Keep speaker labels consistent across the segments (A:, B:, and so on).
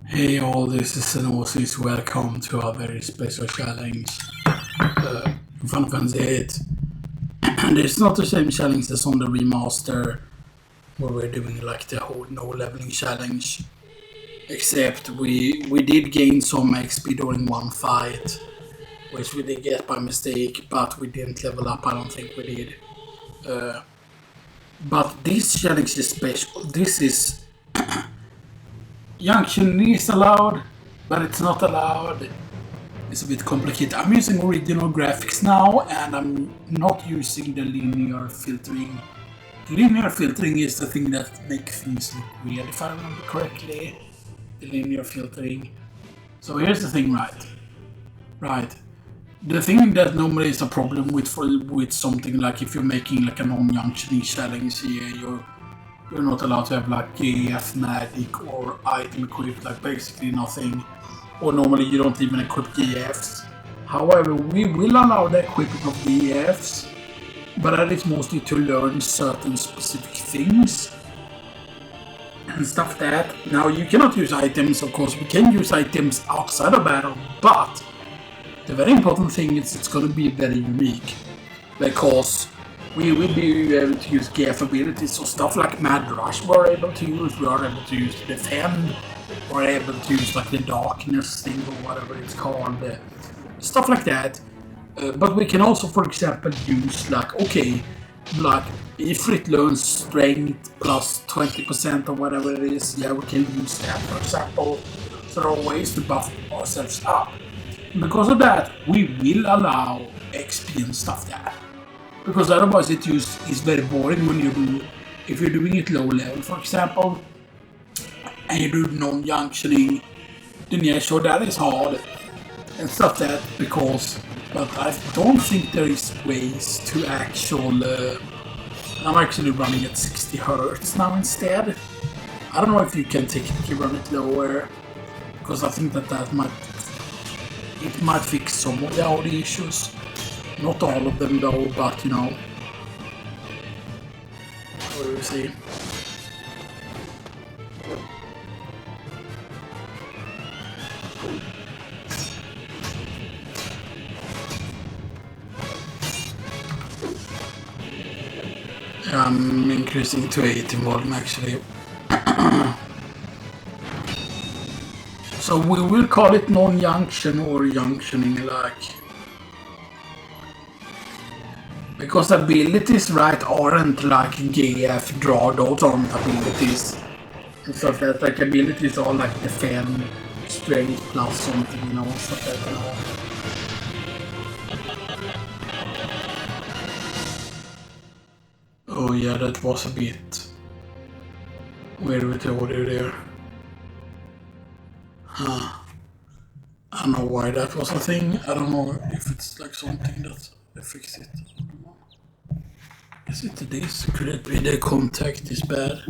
A: Hey all, this is Xenoxis. Welcome to a very special challenge in Final Fantasy VIII. And it's not the same challenge as on the remaster, where we're doing like the whole no leveling challenge. Except we did gain some XP during one fight, which we did get by mistake, but we didn't level up, I don't think we did. But this challenge is special. This is... Junction is allowed, but it's not allowed. It's a bit complicated. I'm using original graphics now, and I'm not using the linear filtering. Linear filtering is the thing that makes things look weird, if I remember correctly. The linear filtering. So here's the thing, right? The thing that normally is a problem with something like if you're making like a non-junctioning challenge here, you're not allowed to have like GF, magic or item equipped, like basically nothing. Or normally you don't even equip GFs. However, we will allow the equipping of GFs, but that is mostly to learn certain specific things and stuff that. Now you cannot use items, of course, we can use items outside of battle, but the very important thing is it's going to be very unique, because we will be able to use GF abilities, so stuff like Mad Rush we're able to use, we are able to use Defend, we're able to use like the Darkness thing or whatever it's called, stuff like that. But we can also, for example, use like, okay, like if it learns Strength plus 20% or whatever it is, yeah, we can use that, for example. So there are ways to buff ourselves up. Because of that, we will allow XP and stuff that. Because otherwise it is very boring when you do, if you're doing it low level, for example, and you do non-junctioning, then yeah, sure, that is hard and stuff that, because, but I don't think there is ways to I'm actually running at 60 Hz now instead. I don't know if you can technically run it lower, because I think that might fix some of the audio issues. Not all of them though, but you know. What do we see? I'm increasing to 18 volume actually. So we will call it non-junction or junctioning, like. Because abilities, right, aren't like GF draw, those aren't abilities. And stuff that, like abilities are like defend, strength plus something, you know, stuff like that, Oh yeah, that was a bit weird with the audio there. Huh. I don't know why that was a thing. I don't know if it's like something that affects it. Is it this? Could it be the contact is bad?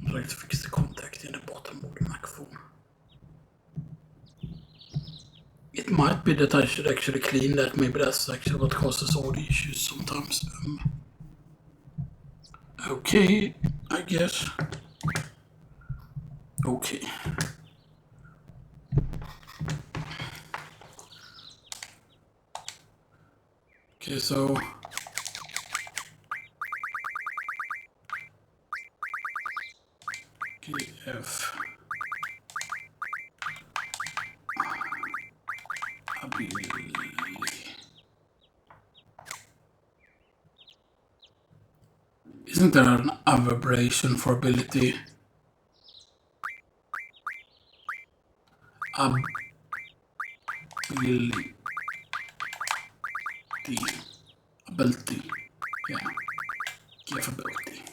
A: I'd like to fix the contact in the bottom of the microphone. It might be that I should actually clean that. Maybe that's actually what causes audio issues sometimes. Okay, I guess. Okay. Okay, so GF ability. Isn't there an aberration for ability? Ability. Yeah. GF ability.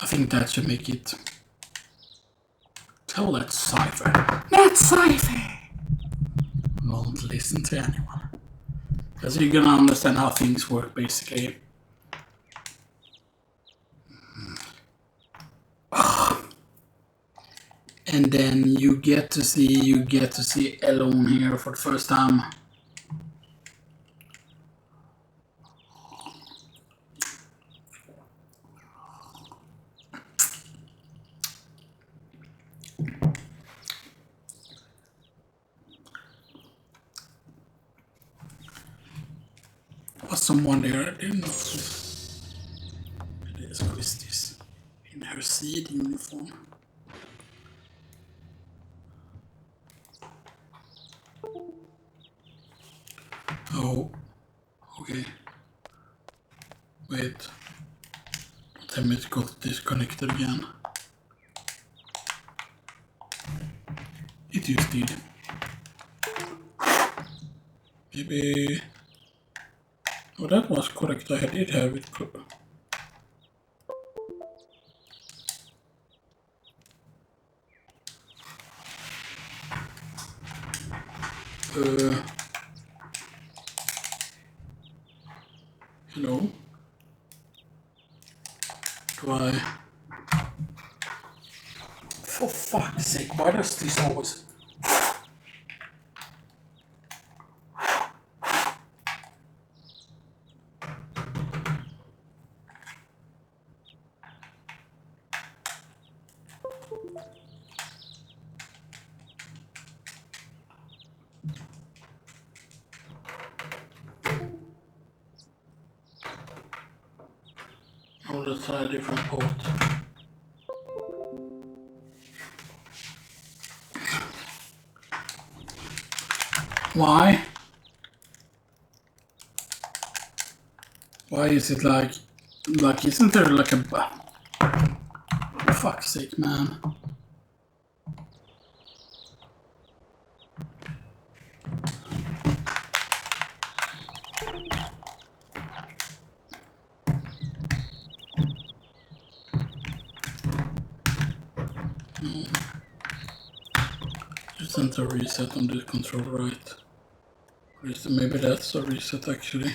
A: I think that should make it. Tell that cipher. That cipher! Won't listen to anyone. Because you're gonna understand how things work basically. And then you get to see Elon here for the first time. was someone there. I didn't notice. Who is this? In her seed uniform. Oh, okay. Wait. Tell me it got disconnected again. It just did. Maybe... Oh, that was correct. I did have it. Hello? Do I... For fuck's sake, why does this always... Oh, let's try a different port. Why? Why is it like isn't there like a... For fuck's sake, man. No. Isn't a reset on this control, right? Or is it, maybe that's a reset actually.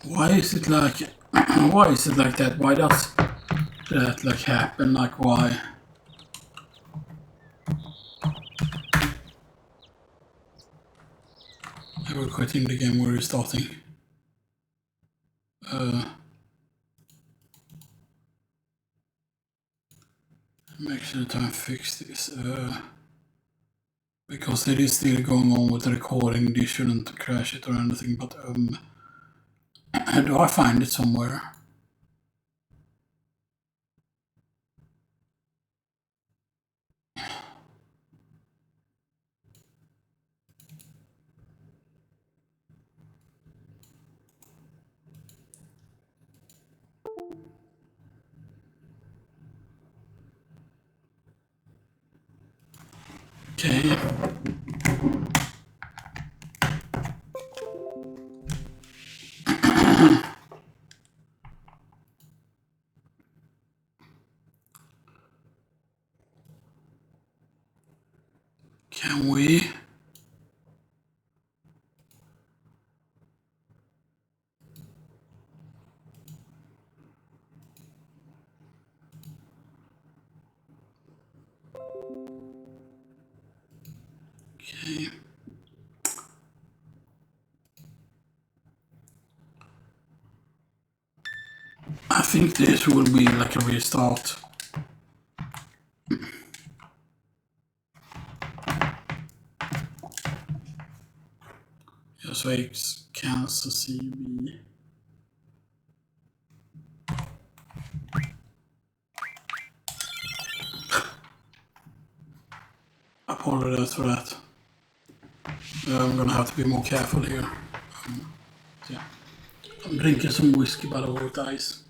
A: Why is it like... why is it like that? Why does that like happen? Like why? I will quitting the game. We're restarting. Make sure to fix this. Because it is still going on with the recording. This shouldn't crash it or anything. But do I find it somewhere? Okay. Can we? Okay. I think this will be like a restart. Just wait, cancel CV. Apologize for that. I'm gonna have to be more careful here. Yeah. I'm drinking some whiskey by the way with ice.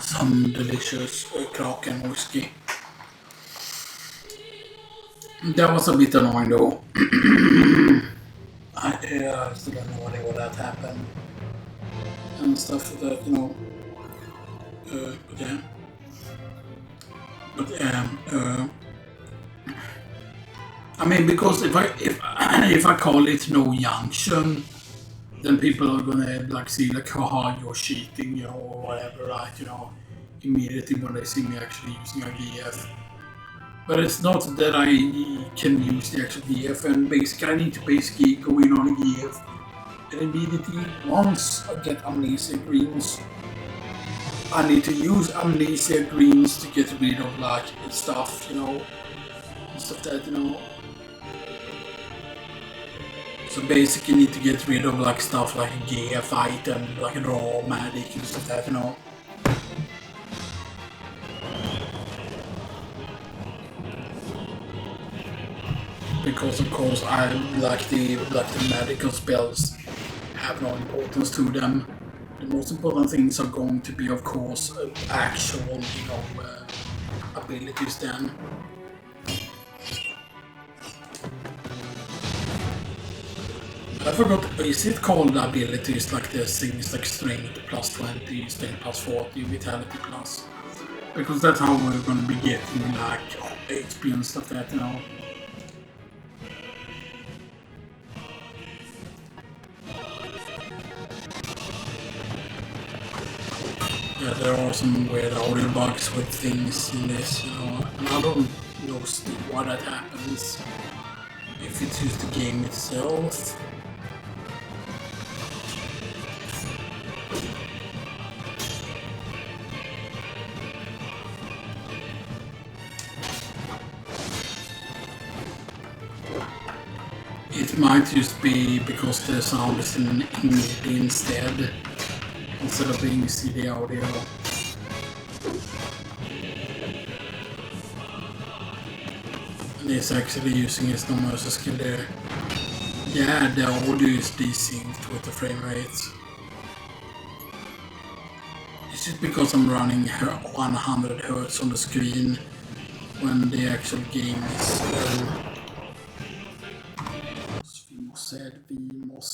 A: Some delicious Kraken whiskey. That was a bit annoying though. I still don't know what that happened. And stuff that, you know. But yeah. But I mean, because if I call it No Junction, then people are gonna like see like, haha, you're cheating, you know, or whatever, right? You know, immediately when they see me actually using a VF. But it's not that I can use the actual GF, and basically I need to basically go in on a GF. And immediately, once I get amnesia greens, I need to use amnesia greens to get rid of like stuff, you know, stuff that, you know. So basically need to get rid of like stuff like a GF item, like a raw magic and stuff like that, you know. Because of course I like the medical spells have no importance to them. The most important things are going to be, of course, actual, you know, abilities then. I forgot, is it called abilities like the things like strength plus 20, strength plus 40, vitality plus? Because that's how we're gonna be getting like HP and stuff like that, you know. Yeah, there are some weird audio bugs with things in this, you know, and I don't know why that happens. If it's just the game itself. It might just be because the sound is in MIDI instead of being CD audio. And it's actually using his normal skill there. Yeah, the audio is desynced with the frame rate. It's just because I'm running 100 Hz on the screen when the actual game is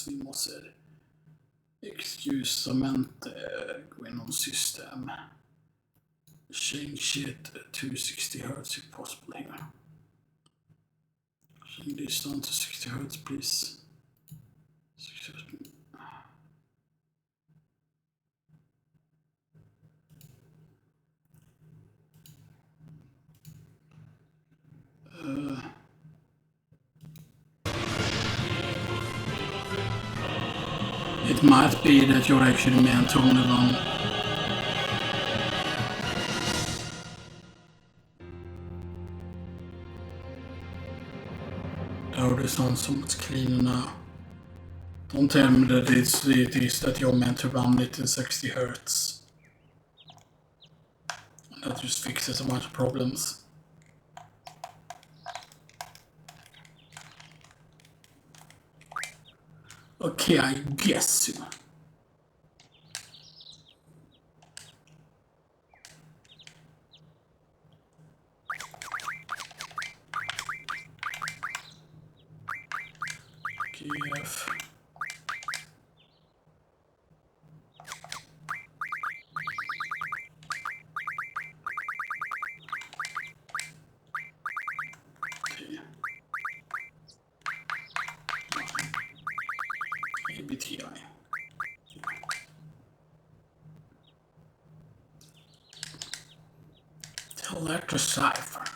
A: vi måste excusamente gå igenom system. Change it to 60 Hz if possible here. Change this down to 60 Hz, please. 60 Hz. It might be that you're actually meant to only run. Oh, this sounds so much cleaner now. Don't tell me that it is that you're meant to run it in 60 Hz. That just fixes a bunch of problems. Okay, I guess so. GF. ABTI. Electrocipher.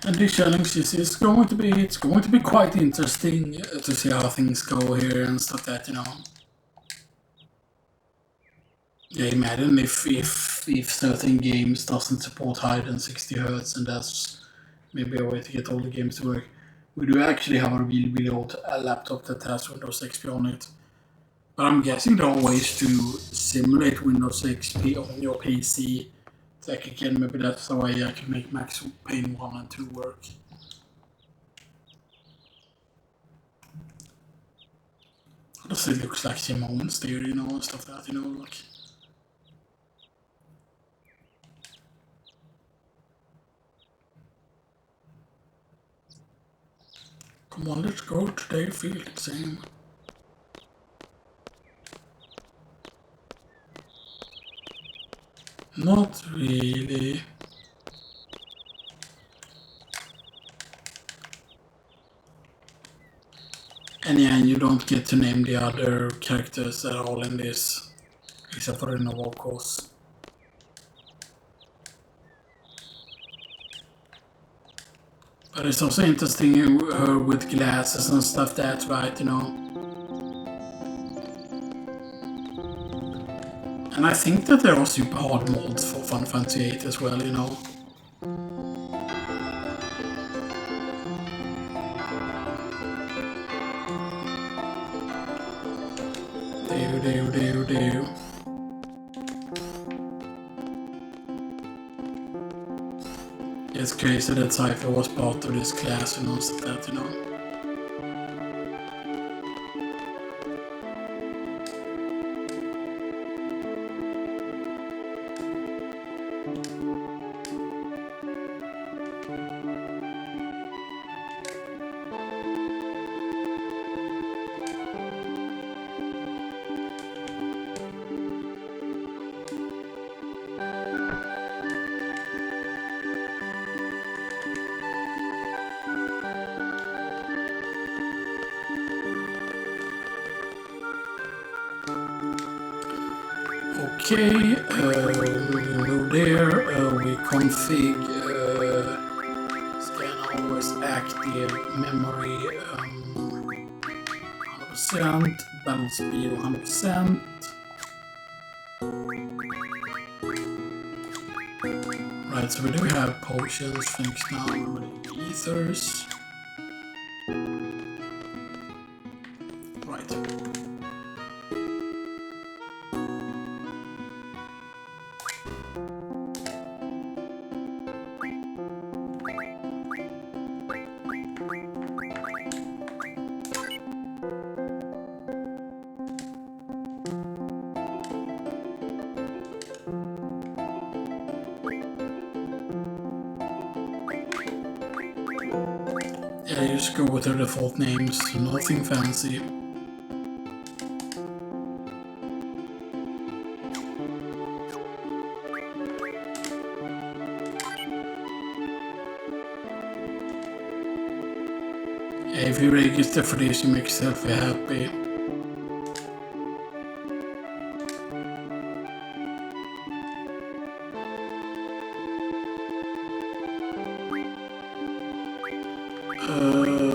A: And this Xenoxis is going to be quite interesting to see how things go here and stuff that, you know. Yeah, imagine if certain games doesn't support higher than 60 Hz, and that's maybe a way to get all the games to work. We do actually have a really old laptop that has Windows XP on it. But I'm guessing there are ways to simulate Windows XP on your PC. Like again, maybe that's the way I can make Max Payne 1 and 2 work. How does it look like Simone's there, you know, and stuff like that, you know, like. Come on, let's go to their field exam. Not really. And yeah, you don't get to name the other characters at all in this. Except for the Nova, of course. But it's also interesting her with glasses and stuff, that's right, you know. And I think that there are super hard mods for Final Fantasy VIII as well, you know. Do. It's crazy that Cypher was part of this class and all that, you know. Okay, we go there, we config scan always active, memory 100%, battle speed 100%. Right, so we do have potions, things now, ethers. Right. Yeah, you just go with the default names, nothing fancy. Yeah, if you register for this, you make yourself happy.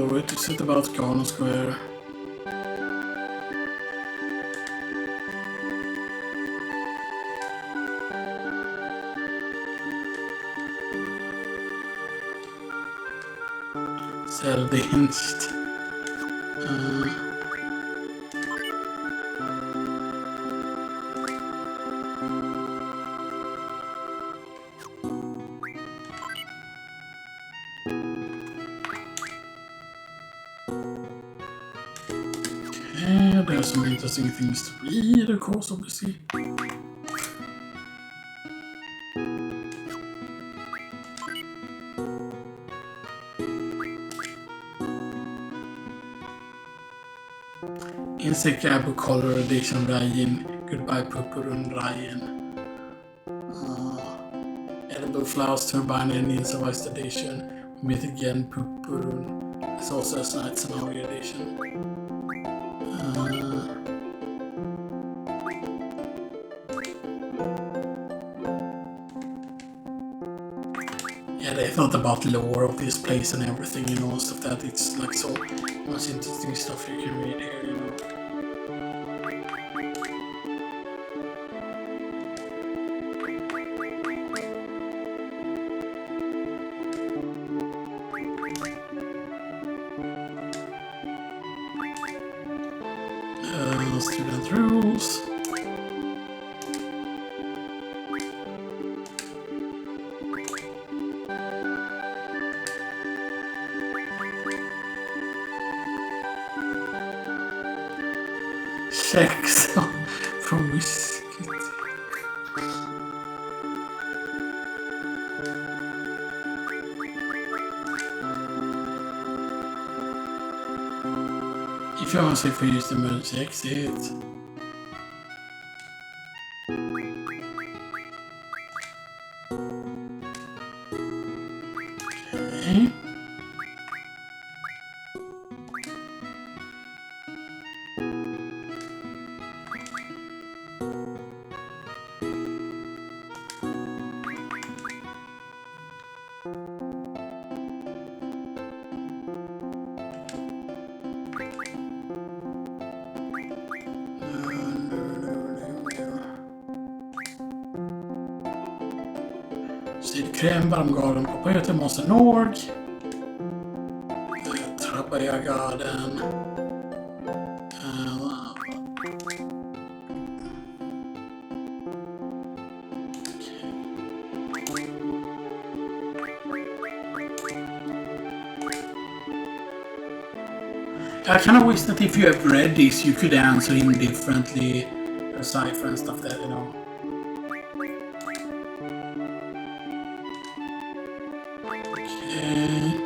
A: What is it about Garden Square? Selvinged. Okay, there's some interesting things to read, of course, obviously. Insect Abu Color Edition Ryan. Goodbye Pupurun Ryan. Edible Flowers Turbine and Insurvived Edition. We meet again Pupurun. It's also a Night Scenario Edition. Yeah, they thought about the lore of this place and everything, you know, stuff that it's like so much interesting stuff you can read here, you know. Student rules. Checks from Whiskey. If you want to see if we use the emergency exit. Okay. Crème varmgarden på Göteborgs Nord. Trappagarden. I kind of wish that if you have read this, you could answer him differently, cipher and stuff that, you know. Okay.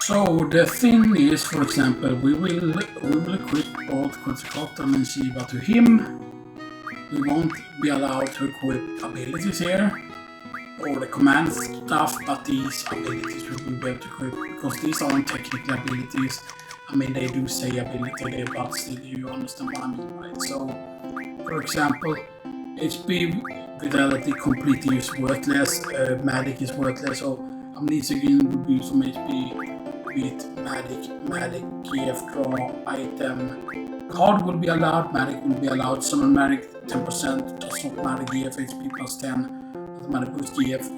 A: So the thing is, for example, we will equip both Quetzalcoatl and Shiva to him. We won't be allowed to equip abilities here, or the command stuff, but these abilities we will be able to equip, because these aren't technical abilities. I mean, they do say ability there, but still you understand what I mean, right? So, for example, HP, Vitality, Complete is worthless, Magic is worthless, so Amnesia would be some HP. With Magic, GF draw, item, card will be allowed, Magic will be allowed, summon Magic 10%, does not matter, GF HP plus 10, doesn't matter, boost GF,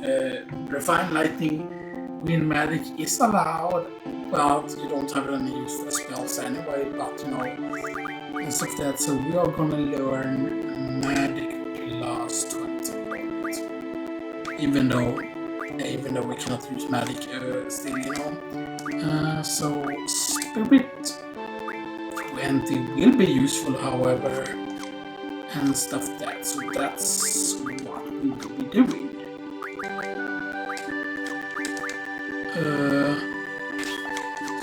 A: Refine Lightning, Wind Magic is allowed, but you don't have any use for the spells anyway, but you know, and stuff like that, so we are gonna learn Magic plus 20, even though we cannot use Magic still, you know. So Spirit 20 will be useful, however, and stuff like that. So that's what we will be doing. So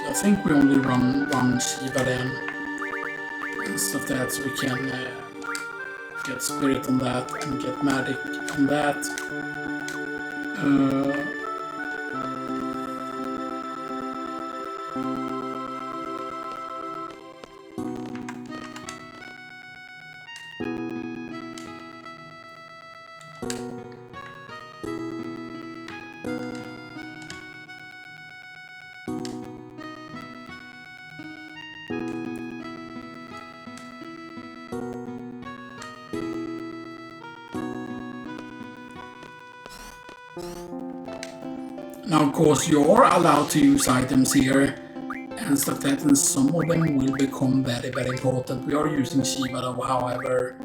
A: I think we only run one Shiva then, and stuff like that, so we can get Spirit on that and get Magic on that. Now, of course, you're allowed to use items here and stuff like that, and some of them will become very, very important. We are using Shiva though, however,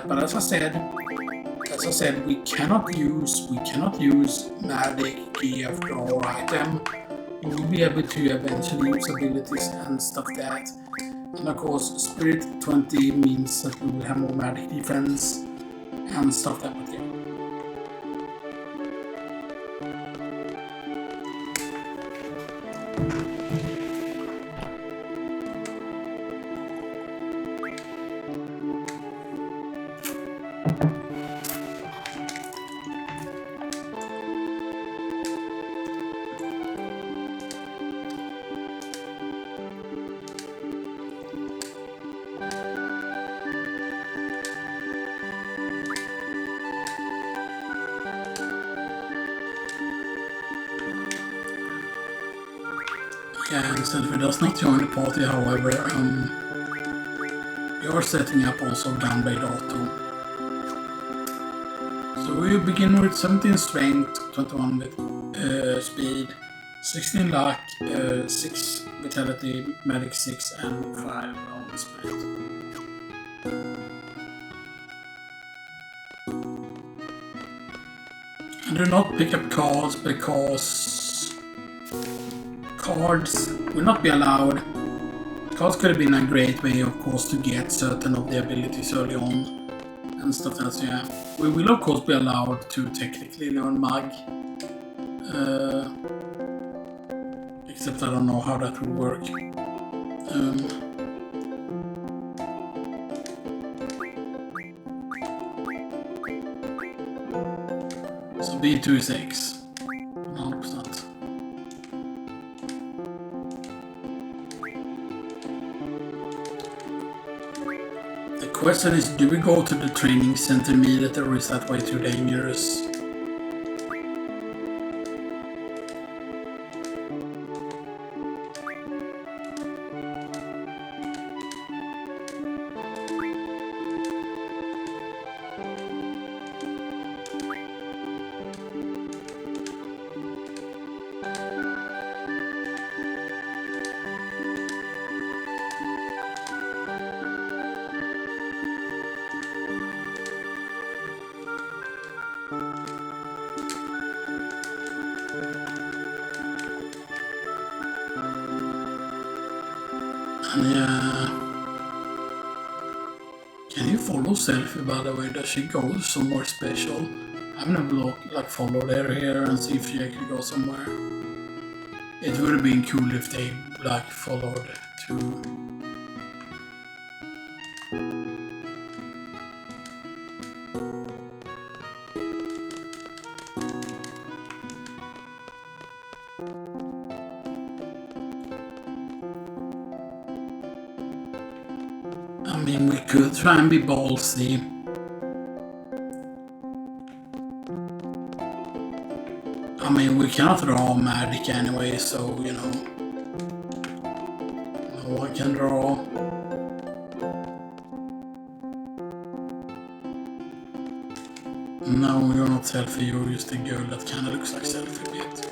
A: but as I said, we cannot use Magic, GF, draw, or item. We will be able to eventually use abilities and stuff like that. And of course, Spirit 20 means that we will have more Magic defense and stuff like that. But yeah. Yeah, Selfie does not join the party, however, we are setting up also downgrade auto. So we begin with 17 strength, 21 with speed, 16 luck, 6 vitality, magic 6 and 5 on speed. And do not pick up cards because cards will not be allowed. Cards could have been a great way, of course, to get certain of the abilities early on and stuff like that. Yeah, we will of course be allowed to technically learn Mag, except I don't know how that would work. B2 is X. 100%. The question is, do we go to the training center immediately, or is that way too dangerous? Yeah. Can you follow Selfie, by the way? Does she go somewhere special? I've never followed her here and see if she actually goes somewhere. It would have been cool if they followed too. I mean, we could try and be ballsy. I mean, we cannot draw magic anyway, so, you know. No one can draw. No, you're not Selfie, you're just a girl that kinda looks like Selfie a bit.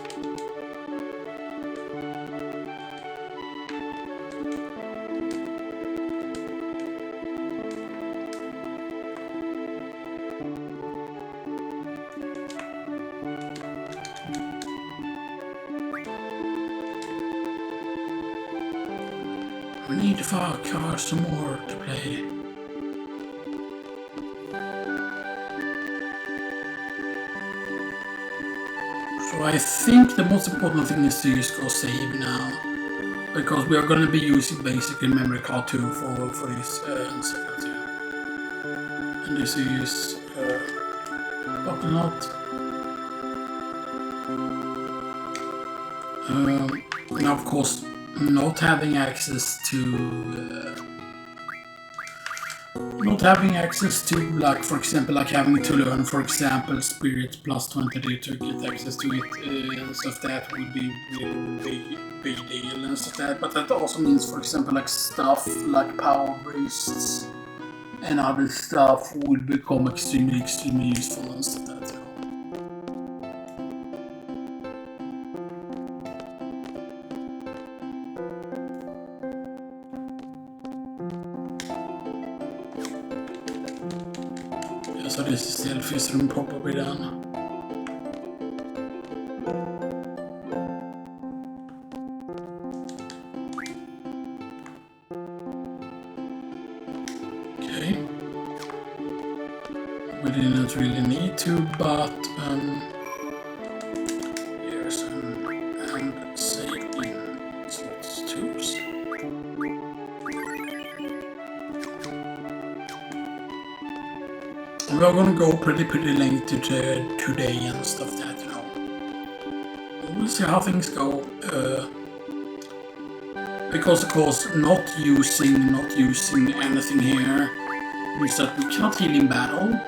A: We need 5 cars some more to play. So I think the most important thing is to just go save now, because we are going to be using basically memory card 2 for this and stuff like that. And this is not. Now of course, not having access to for example, having to learn, for example, Spirit plus 20 to get access to it and stuff, that would be really big deal and stuff that. But that also means, for example, stuff like power breasts and other stuff would become extremely useful and stuff that. So this is Selfie's room probably done. Okay. We didn't really need to, but here's and save in slots 2s. We are gonna go pretty late today and stuff that, you know. We'll see how things go. Because of course, not using anything here means that we cannot heal in battle.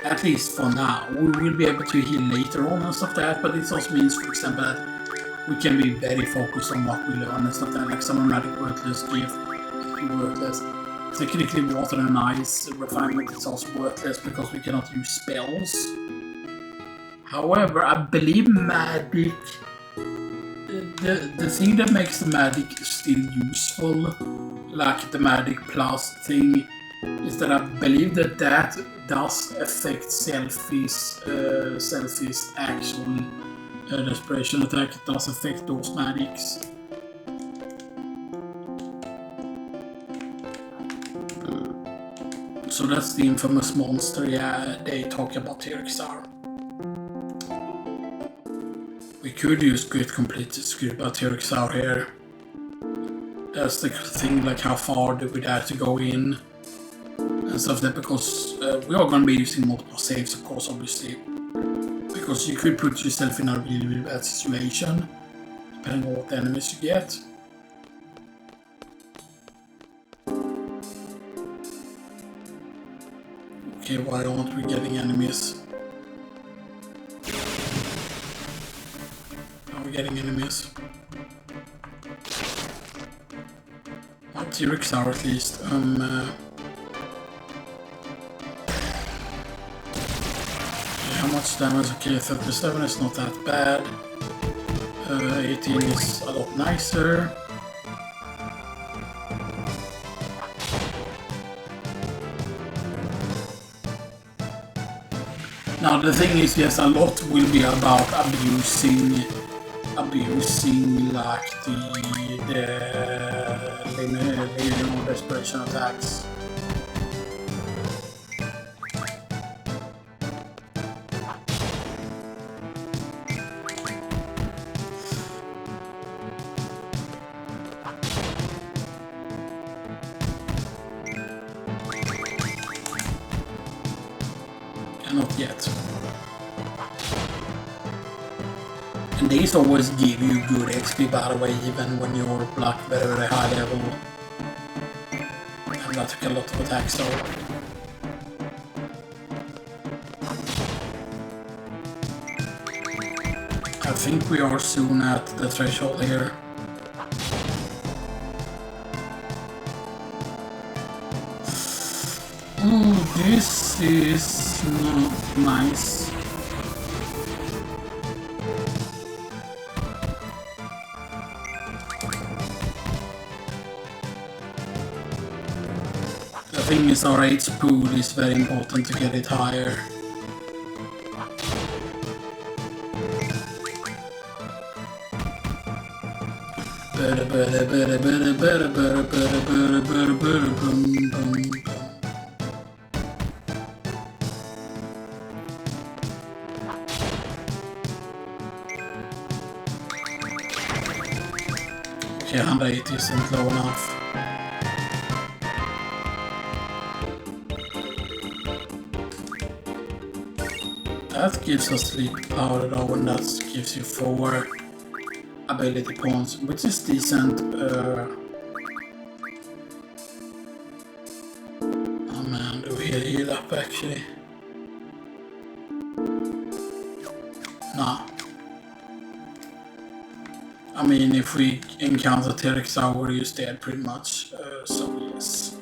A: At least for now. We will be able to heal later on and stuff like that, but it also means, for example, that we can be very focused on what we learn and stuff like that, like some magic worthless gift, worthless. Technically, water and ice refinement is also worthless because we cannot use spells. However, I believe magic, the thing that makes the magic still useful, like the magic plus thing, is that I believe that does affect Selfie's actual desperation attack. It does affect those magics. So that's the infamous monster, yeah, they talk about here, Xar. We could use Grit Complete to script about Xar here. That's the thing, like how far do we dare to go in? and stuff like that, because we are going to be using multiple saves, of course, obviously, because you could put yourself in a really, really bad situation depending on what enemies you get. Okay, why aren't we getting enemies? Are we getting enemies? Not T-Rex are at least. How much damage? Okay, 37 is not that bad. 18 is a lot nicer. Now the thing is, yes, a lot will be about abusing like the desperation attacks. Not yet. And these always give you good XP, by the way, even when you're like very, very high level. And that took a lot of attacks though. I think we are soon at the threshold here. Oh, this is not nice. The thing is, our H pool is very important to get it higher. Okay, 180 isn't low enough. That gives us sleep power though, and that gives you 4 ability points, which is decent. Oh man, do we heal up actually? Nah. I mean, if we encounter T-Rex, we're just dead pretty much, so yes.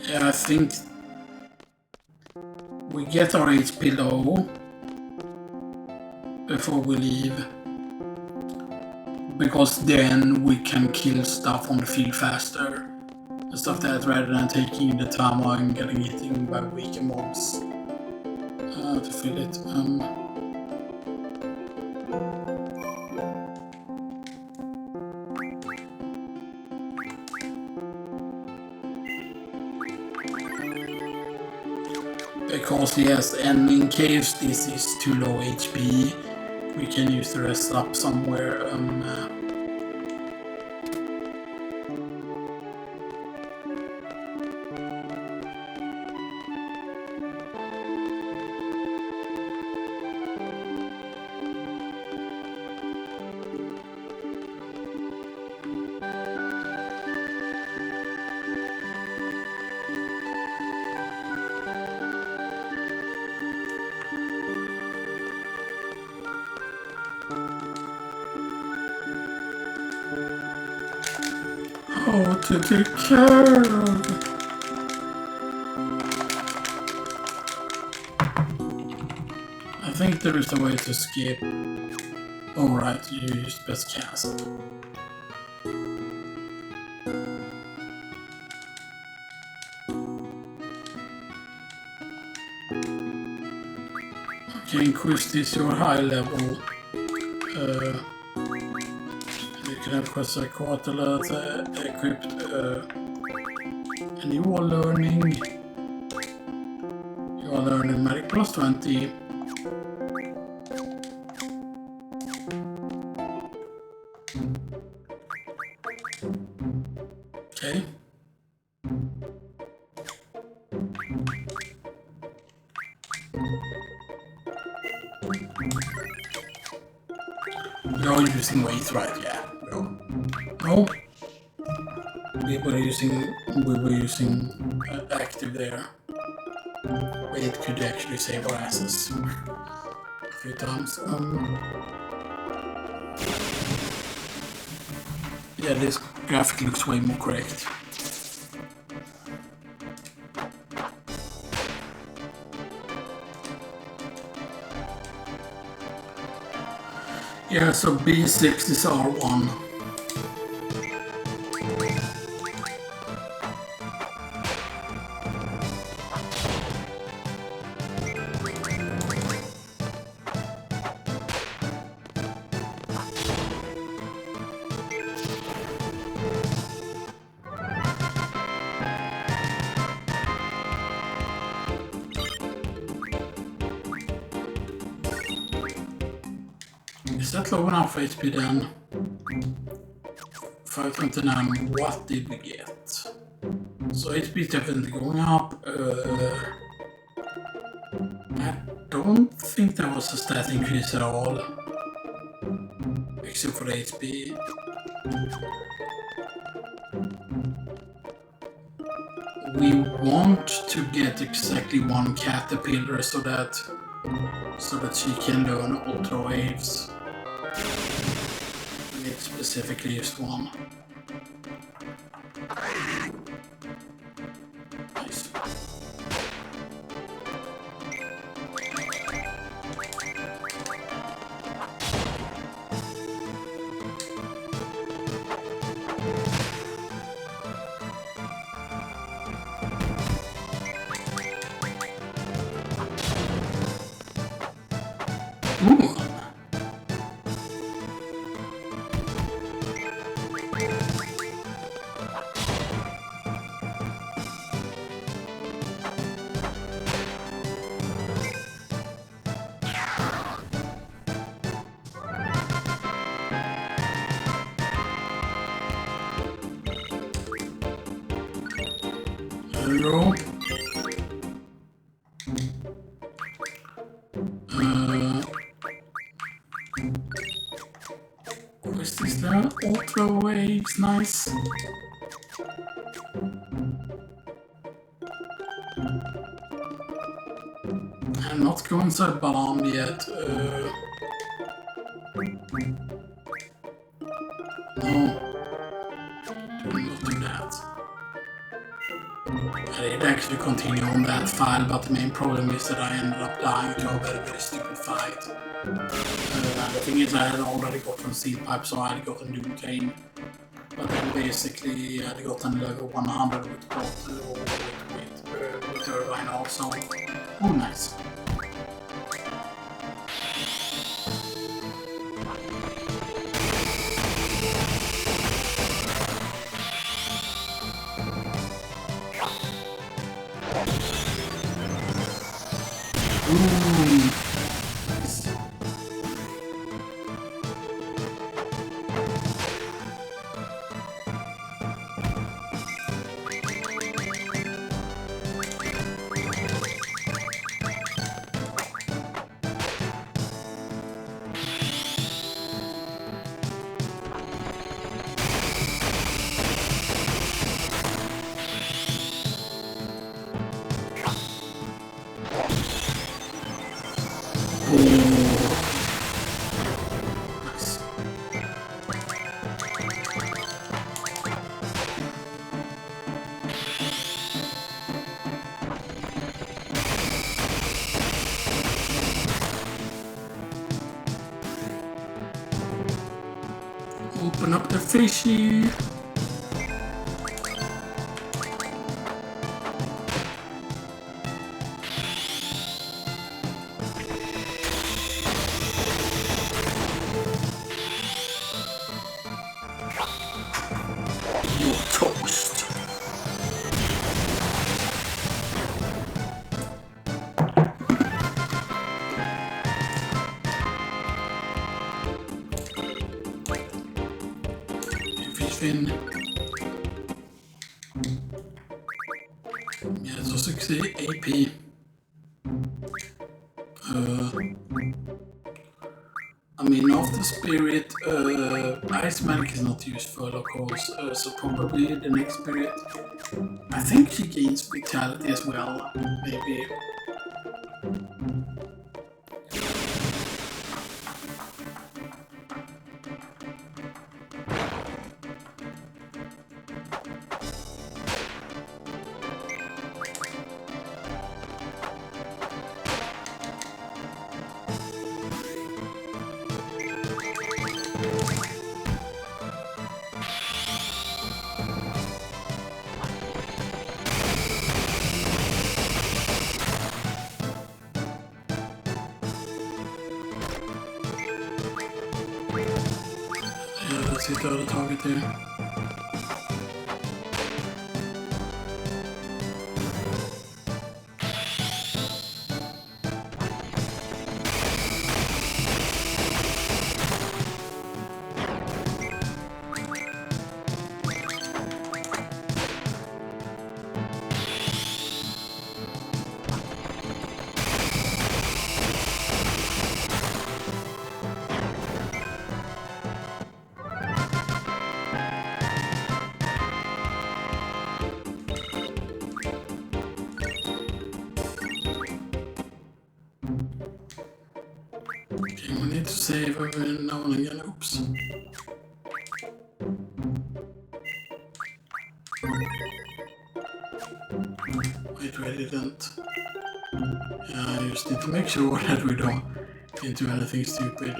A: Yeah, I think we get our HP low before we leave, because then we can kill stuff on the field faster and stuff like that, rather than taking the time and getting eaten by weaker mobs to fill it. Because yes, and in case this is too low HP, we can use the rest up somewhere. Oh, to take care of it. I think there is a way to escape. Alright, you just best cast. Okay, increase this your high level. You can have Quetzalcoatl equipped, and you are learning. You Other numeric plus 20. Okay. You're using weight, right? Yeah. No. We were using active there. Weight could actually save our asses a few times. Yeah, this graphic looks way more correct. Yeah, so B6 is R1. Is that low enough HP then? 529, what did we get? So HP is definitely going up. I don't think there was a stat increase at all. Except for the HP. We want to get exactly one caterpillar so that she can learn ultra waves. We specifically just one. Nice. Ooh. Hello. What's this there? Ultra waves, nice. I'm not going so balloon yet. No. Do not do that. I did actually continue on that file, but the main problem is that I ended up dying to a very, very stupid fight. The thing is, I had already gotten Steel Pipe, so I had gotten Doomcane. But then basically, I had gotten level 100 with both with Irvine also. Oh, nice. Ooh. Open up the fishy. You're toast. fin. Yeah, so 60 AP. I mean, after spirit, ice magic is not useful, of course, so probably the next spirit. I think she gains vitality as well, maybe. Let's hit the other target here. Okay, we need to save every now and again. Oops. Wait, I didn't. Yeah, I just need to make sure that we don't do anything stupid.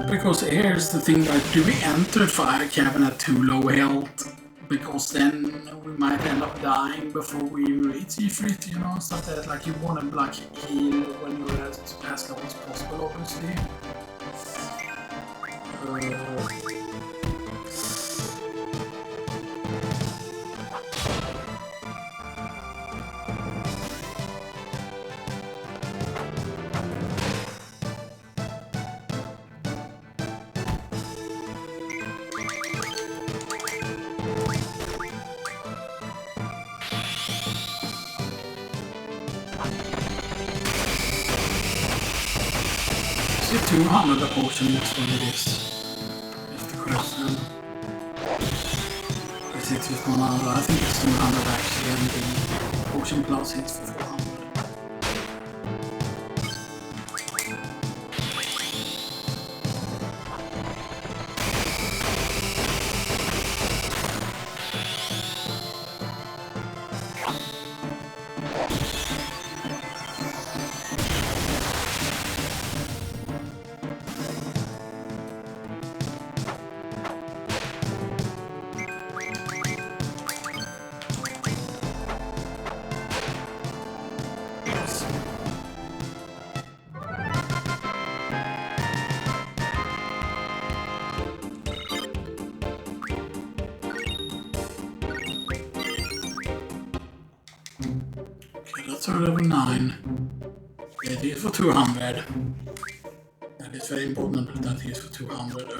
A: Because here's the thing, like, do we enter Fire Cavern at too low health? Because then we might end up dying before we reach Ifrit, you know, stuff that, like, you want to, like, heal when you're as low as possible, obviously. Is it 200 a potion next one it is? Is the question. Is it just 100? I think it's 200 actually, and the potion plus hits for 400. That's our level 9. It is for 200. That is very important that it is for 200.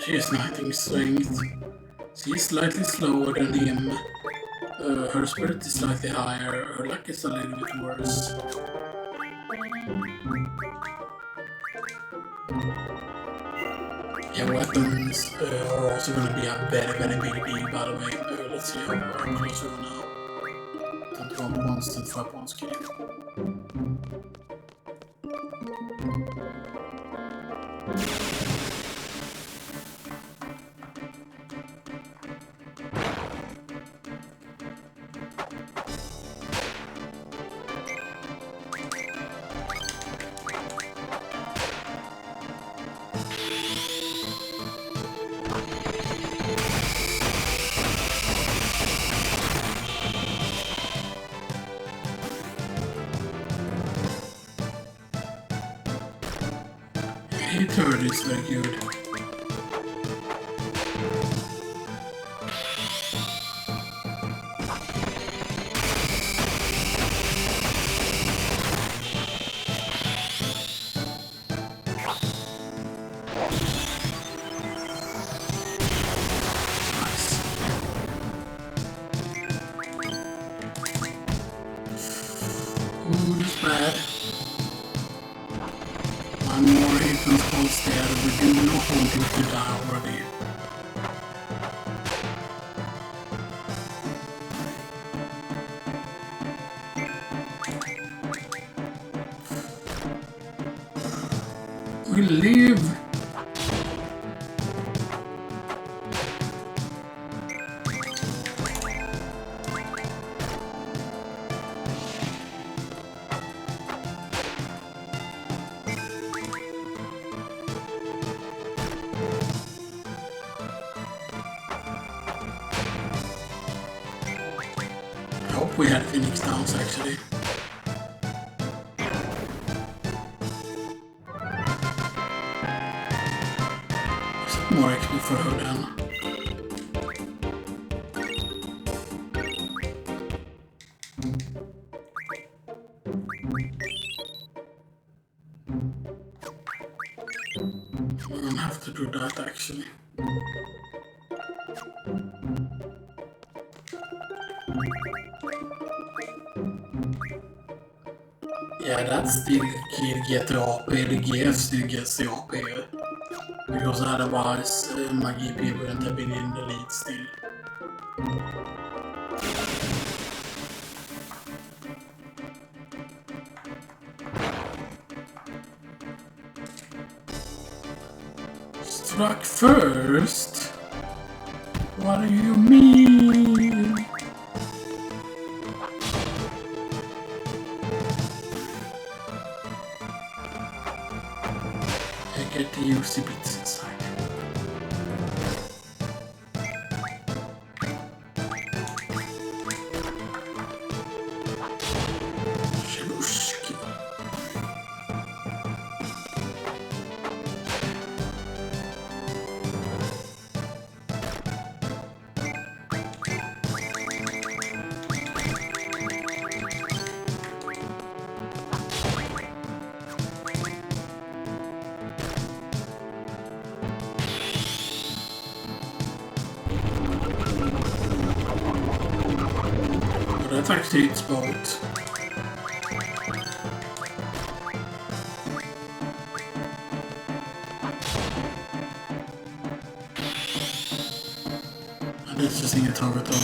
A: She is 19 strength. She is slightly slower than him. Her spirit is slightly higher. Her luck is a little bit worse. Yeah, weapons are also going to be a very, very big deal, by the way. Let's see how close we are now. 21 points to 5 points kill. Hit her is very good. food is bad. One more hidden spots there. We do not want you to die already. We live. I hope we had Phoenix Downs actually. More XP for her then. We're gonna have to do that actually. Yeah, that still get the AP, the GF still gets the AP. Because otherwise my GP wouldn't have been in the lead still. Struck first? What do you mean? I get the UC bits inside. That actually its boat. And it's just in a target on.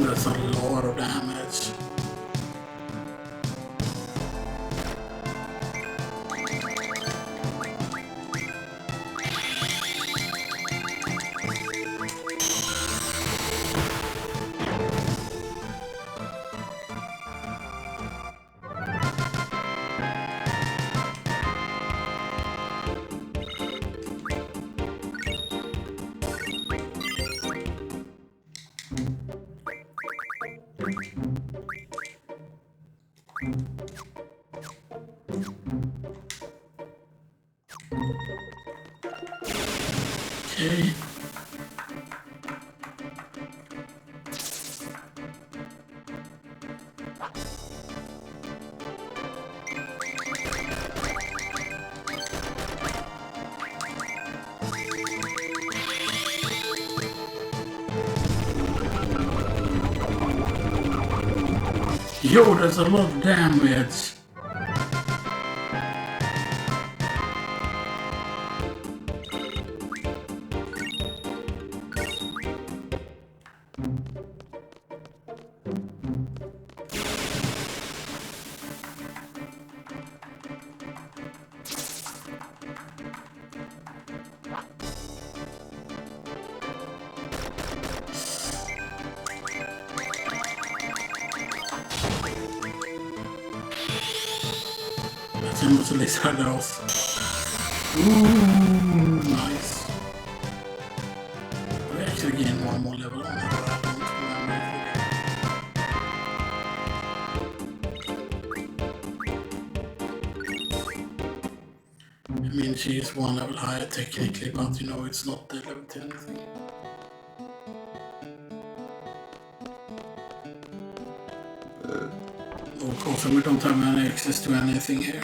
A: That's a lot of damage. Okay. Yo, there's a lot of damage. Let's at least have those. Ooh, nice. We actually gained one more level on it, but I don't remember. I mean, she is one level higher technically, but you know, it's not the level 10 thing. Of course, we don't have any access to anything here.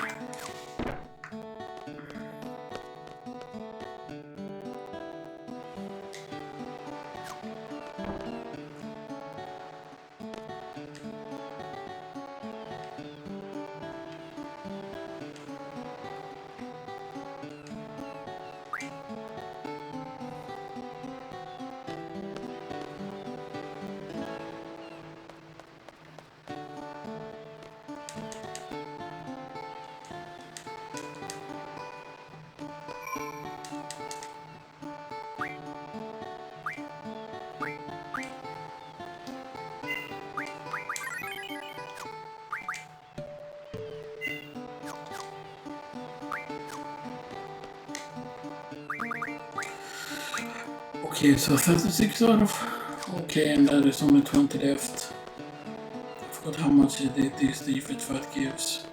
A: Okay, so 36 out of... Okay, and there is only 20 left. I forgot how much this defense fight gives.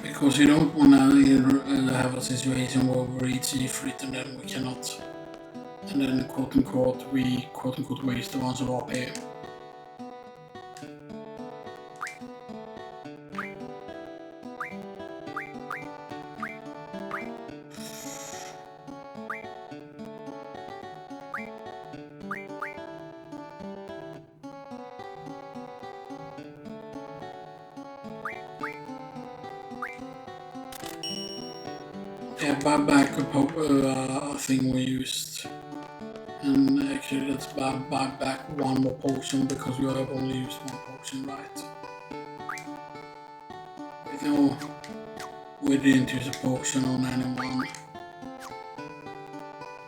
A: Because you don't want to have a situation where we reach E-Frit and then we cannot... And then quote-unquote, we quote-unquote waste the ones of AP. Yeah, backup thing we used. And actually let's buy back one more potion because we have only used one potion, right? No, we didn't use a potion on anyone.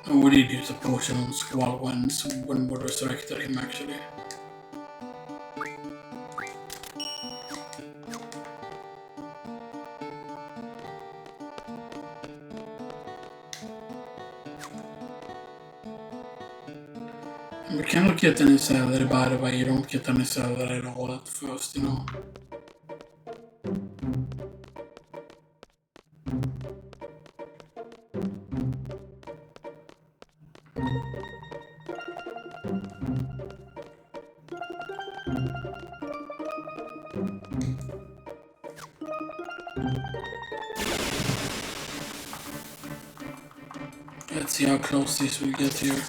A: And we did use a potion on Squall when we resurrected him actually. We cannot get any salary, by the way. You don't get any salary at all at first, you know. Let's see how close this will get here.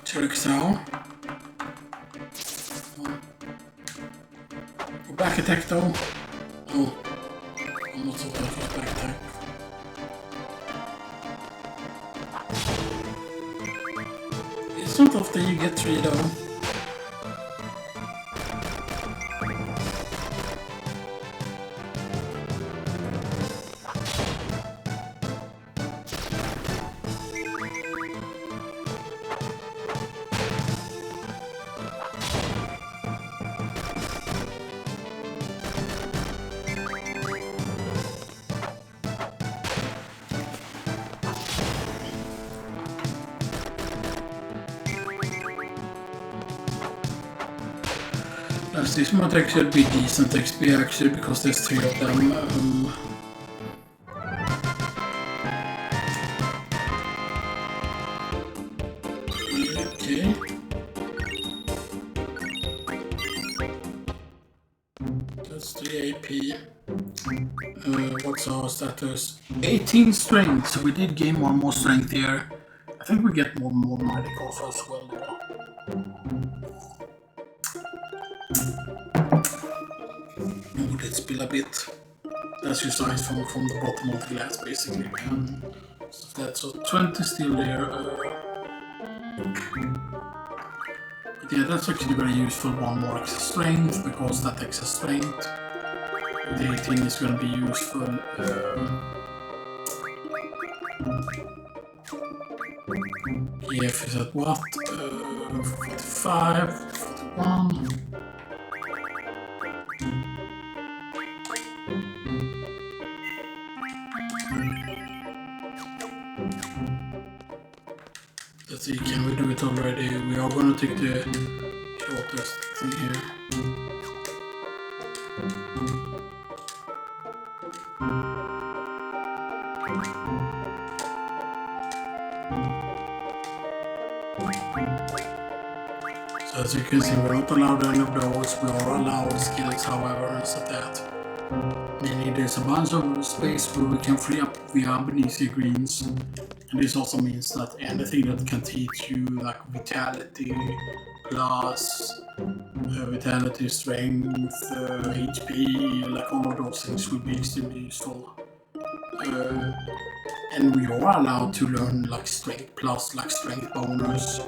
A: Turksow. Oh. Back attack though. Oh. I'm not so bad for back attack. It's not often you get 3 though. This might actually be decent XP actually because there's 3 of them. Okay. That's 3 AP. What's our status? 18 strength, so we did gain 1 more strength here. I think we get more magic also as well though. Let's spill a bit. That's just ice from the bottom of the glass, basically. So that's so 20 still there. But yeah, that's actually very useful. 1 more extra strength because that extra strength. The 18 is going to be useful. EF is at what? 45, 41. Let's see, can we do it already? We are going to take the shortest thing here. As you can see, we're not allowed any of those. We are allowed skills, however, instead of that. Meaning there's a bunch of space where we can free up via beneath the greens. And this also means that anything that can teach you like vitality, plus vitality, strength, HP, like all of those things will be extremely useful. And we are allowed to learn like strength plus, like strength bonus.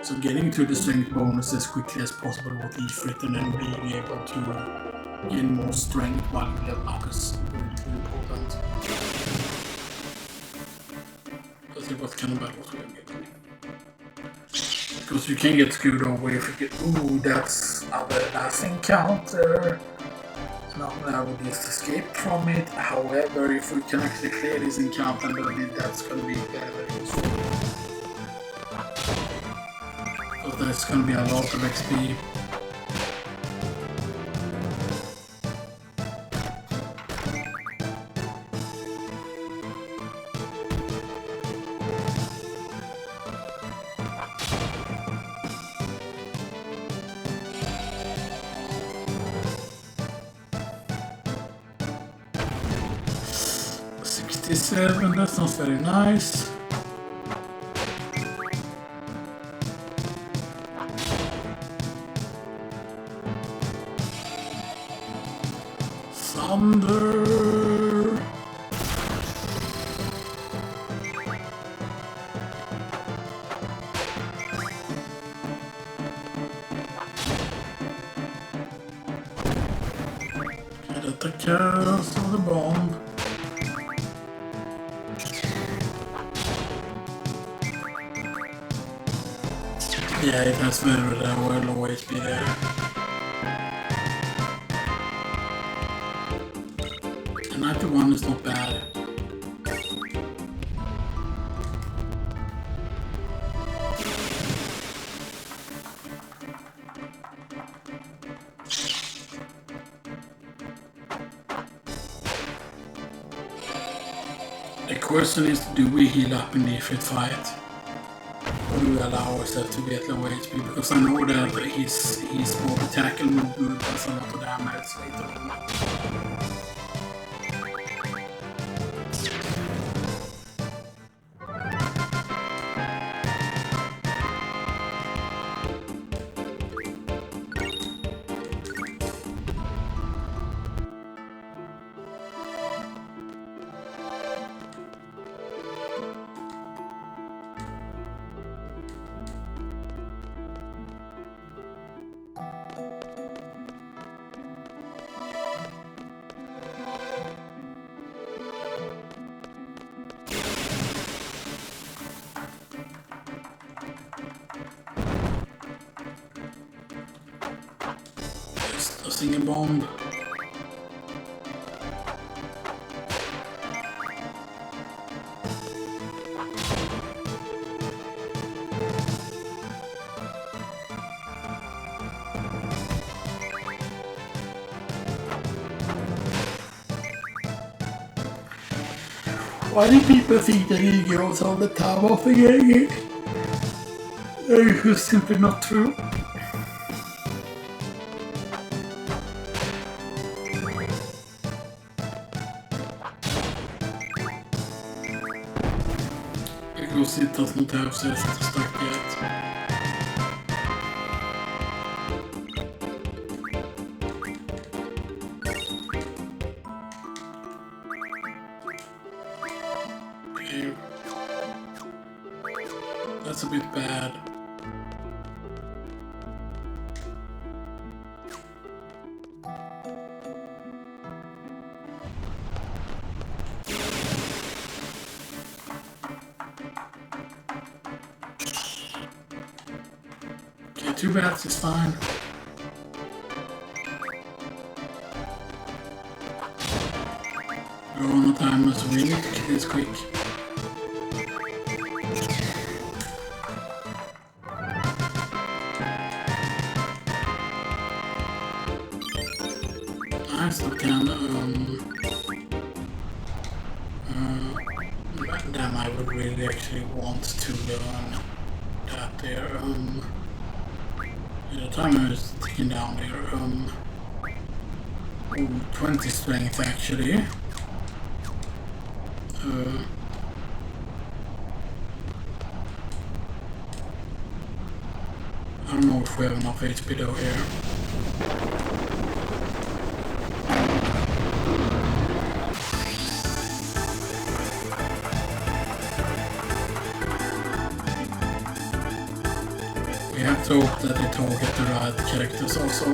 A: So getting to the strength bonus as quickly as possible with Ifrit and then being able to gain more strength while you level up is really important. Let's see what kind of battles we are getting. Because you can get screwed over if you get, ooh, that's our last encounter. Now we just escape from it. However, if we can actually clear this encounter, then that's going to be very useful. Because there's going to be a lot of XP. That's not very nice. Thunder. Get the chaos of the bomb. Yeah, it has very low HP there. And 91 is not bad. The question is, do we heal up in the Ifrit fight? Or do we allow ourselves to get low HP? Because I know that his more tackle movement does a lot of damage later on. Tossing a bomb. Why do people think that he goes all the time off again? That is simply not true. Because it does not have self stack yet. Okay. That's a bit bad. Two bats is fine. We're on the timer, so we need to kill this quick. I still can, damn, I would really actually want to learn that there, The timer is ticking down here. 20 strength actually. I don't know if we have enough HP though here. We have to hope that they target the right characters also.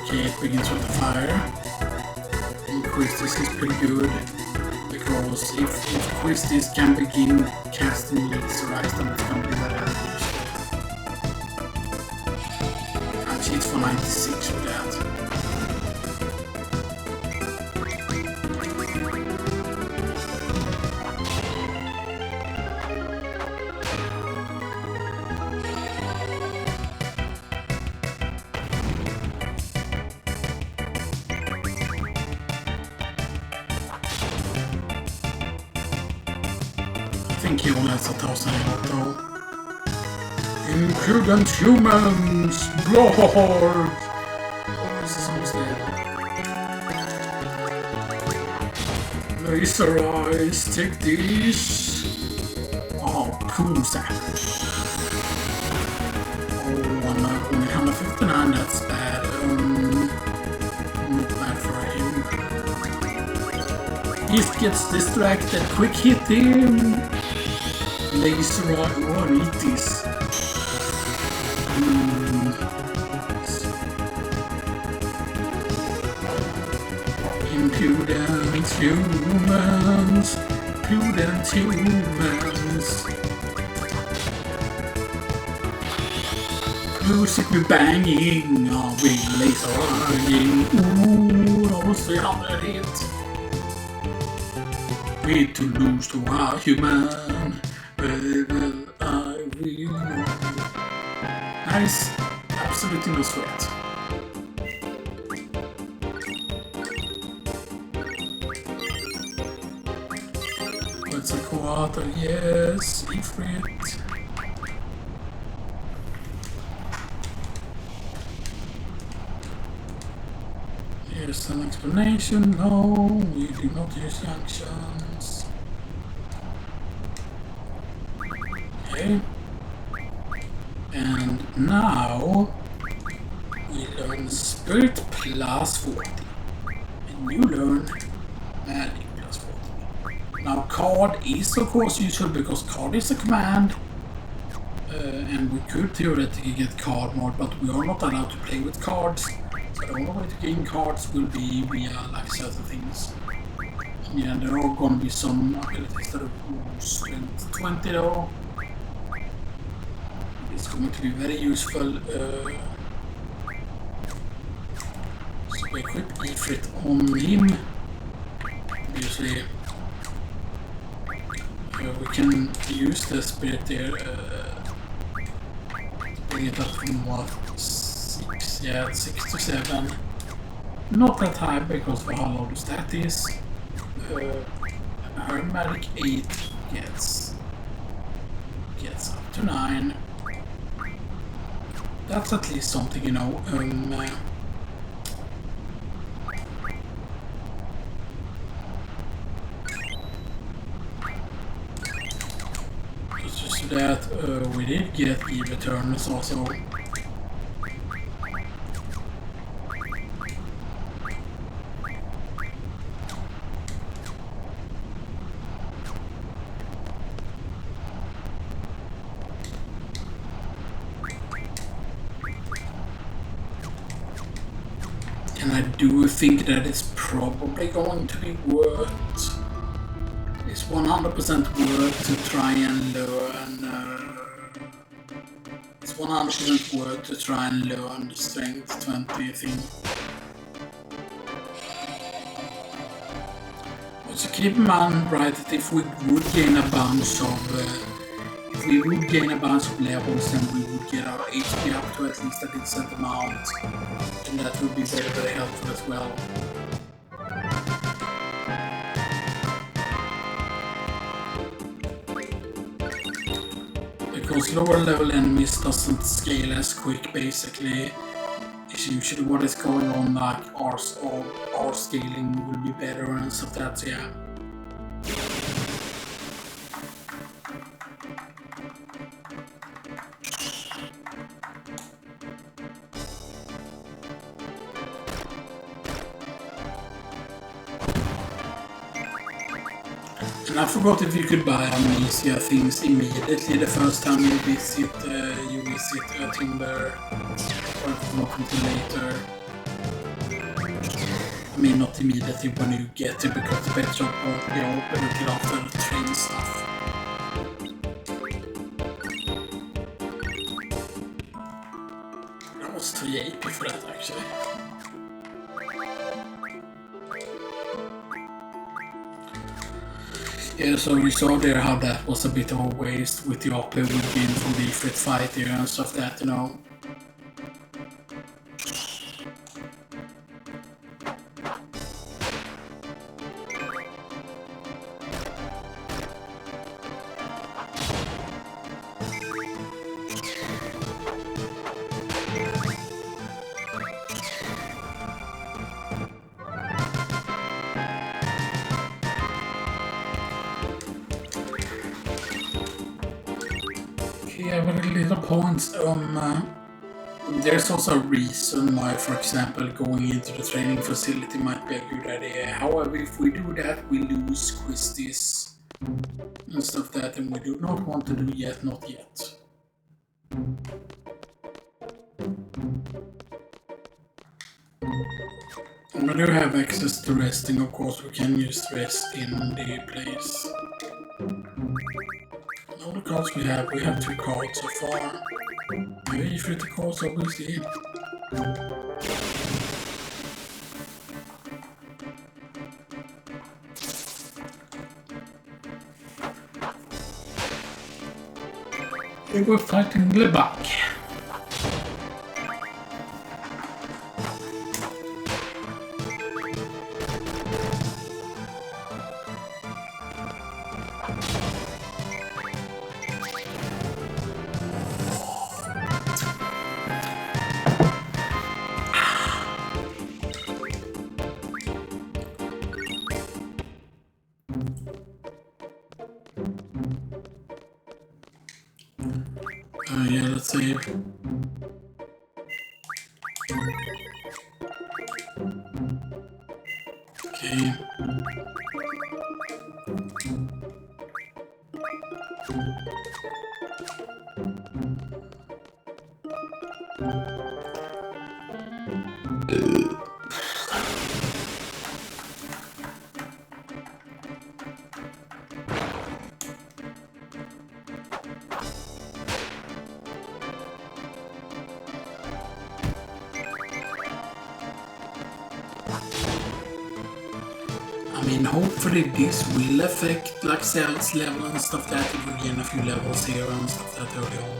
A: Okay, it begins with the fire. And Christis is pretty good. Because if Christis can begin casting laser eyes, then it's gonna be very useful. And she's for 96 with that. I think he only has 1,000 health though. Impudent humans! Blood! Oh, this is almost dead. Laser eyes, take these! Oh, cool sack. Oh, only 159, that's bad. Not bad for him. He gets distracted, quick hit him! Laser eye, oh, I need this. Impudent humans, impudent humans. Music be banging, oh, we laser eyeing. Ooh, almost 300 hits. Need to lose to a human. Well, I will. Nice, absolutely no sweat. That's a quarter, yes, Ifrit. Here's an explanation. No, we do not use junctions. Okay. And now we learn Spirit plus 40. And you learn Magic plus 40. Now card is of course useful because card is a command. And we could theoretically get card mode, but we are not allowed to play with cards. So the only way to gain cards will be via like certain things. Yeah, there are going to be some abilities that are strength 20 though. It's going to be very useful. So we equip Ifrit on him. Obviously, we can use the spirit there. Bring it up from what? 6? Yeah, 6 to 7. Not that high because of how low the stat is. Her magic 8 gets up to 9. That's at least something, you know. Just so that we did get Eve Eternals also. And I do think that it's probably going to be worth. It's 100% worth to try and learn. It's 100% worth to try and learn the strength 20 thing. But so keep in mind, right, that if we would gain a bunch of levels, then we would get our HP up to at least a decent amount. And that would be very, very helpful as well. because lower level enemies doesn't scale as quick basically. It's usually what is going on, like our scaling will be better and stuff like that, so yeah. And I forgot if you could buy amnesia things immediately the first time you visit Timber, or not until later. I mean, not immediately when you get it, because the pet shop won't be open until after the train stuff. That was 380 for that actually. Yeah, so we saw there how that was a bit of a waste with the OP we've been from the Ifrit fight here and stuff that, you know. Yeah, but a little points. There's also a reason why, for example, going into the training facility might be a good idea. However, if we do that, we lose quizzes and stuff that, and we do not want to do yet, not yet. When we do have access to resting, of course, we can use rest in the place. All the cards we have 2 cards so far. Maybe if the cards obviously. Here we're fighting Lebak. Yeah, let's save. Okay. I mean, hopefully this will affect like sales level and stuff that if we gain a few levels here and stuff that early on.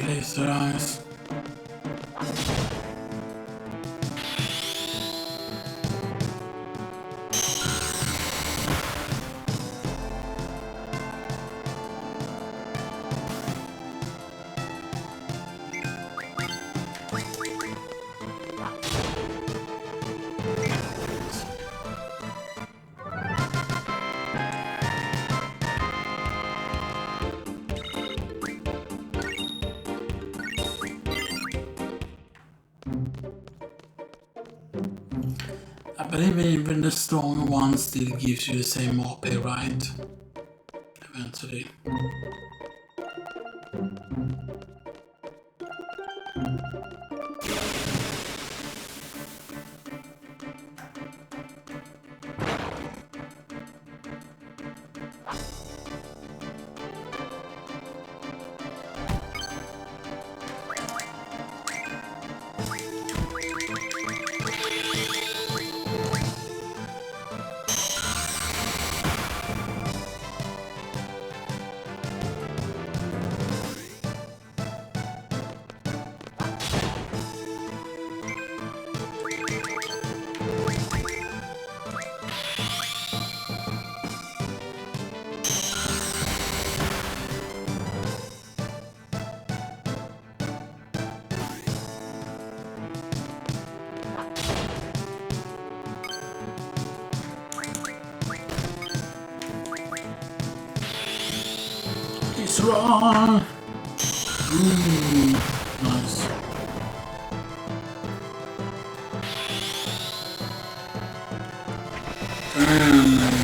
A: Laser eyes. I believe even the stronger one still gives you the same OP, right? Eventually. Let's run! Ooh, nice. Damn, nice.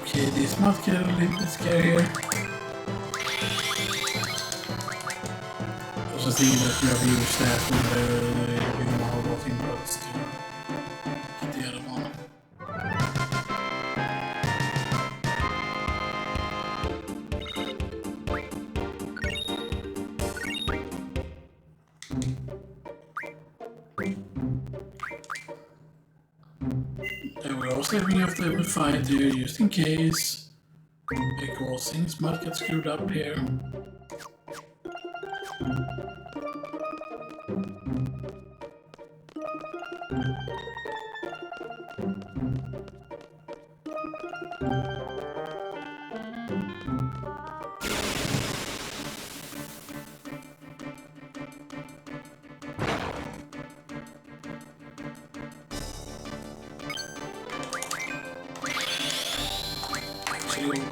A: Okay, this might get a little bit scarier. I was just thinking that you have used that when you're doing a whole lot of inputs to get the other one. And we're also having up the refinery just in case, because things might get screwed up here.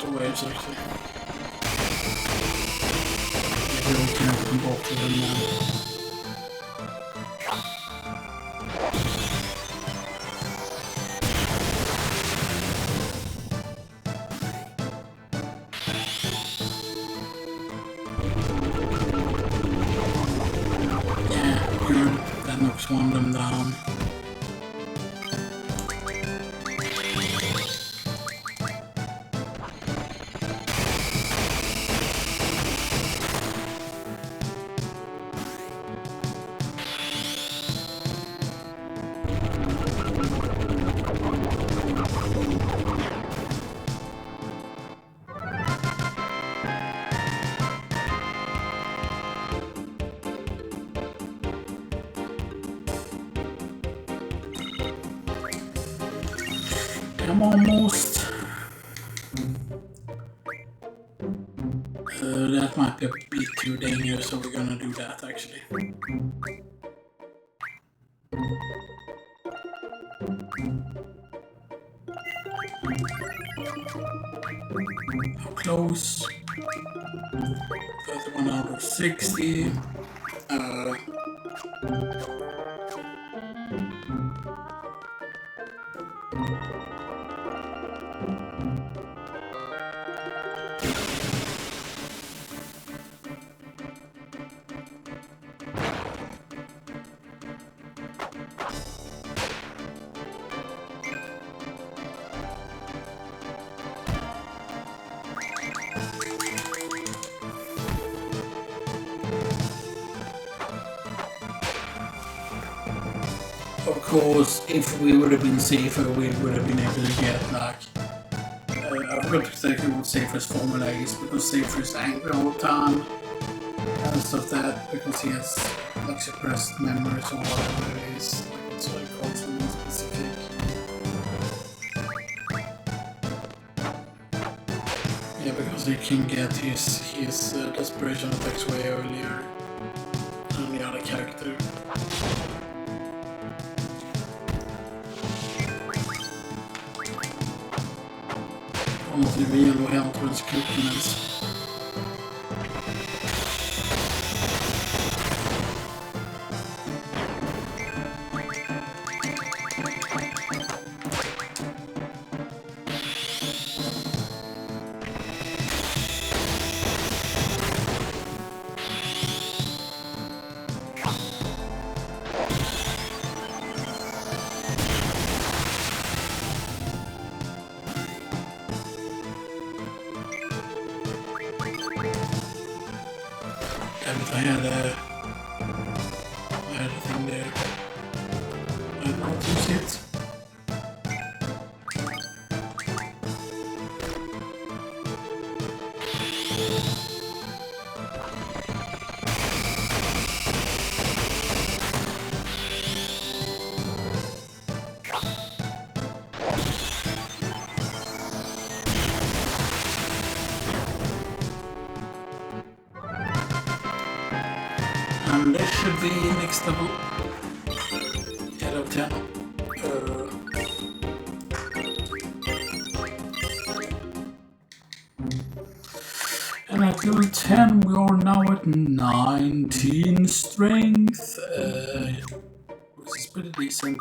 A: Waves actually. Maybe we can open both of them now. Yeah, good. That knocks one of them down. I'm almost. That might be a bit too dangerous, so we're gonna do that actually. How close? 31 out of 60. Of course, if we would have been safer, we would have been able to get like. I forgot exactly what Safer's formula is, because Safer is angry all the time and stuff that, because he has like suppressed memories or whatever it is. Like it's like constantly specific. Yeah, because he can get his desperation attacks way earlier than the other character. Måste vi ändå hämta en skuggnes. I had a thing there. I don't use it. And this should be next level. 8 out of 10. And at level 10 we are now at 19 strength. Which is pretty decent.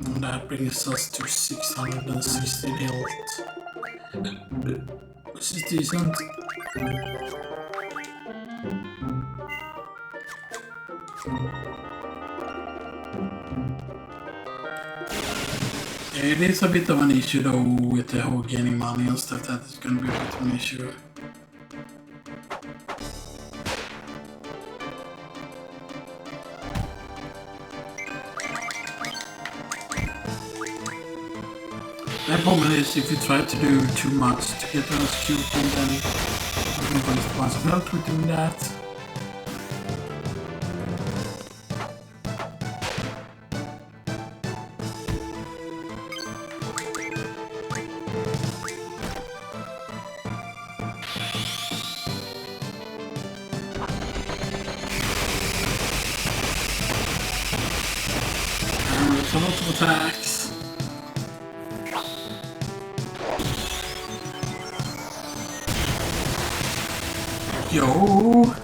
A: And that brings us to 616 health. Which is decent. It is a bit of an issue though with the whole gaining money and stuff. That is going to be a bit of an issue. The problem is if you try to do too much to get those cute and then you can waste one's health with doing that. And there's a lot of attacks. Yo!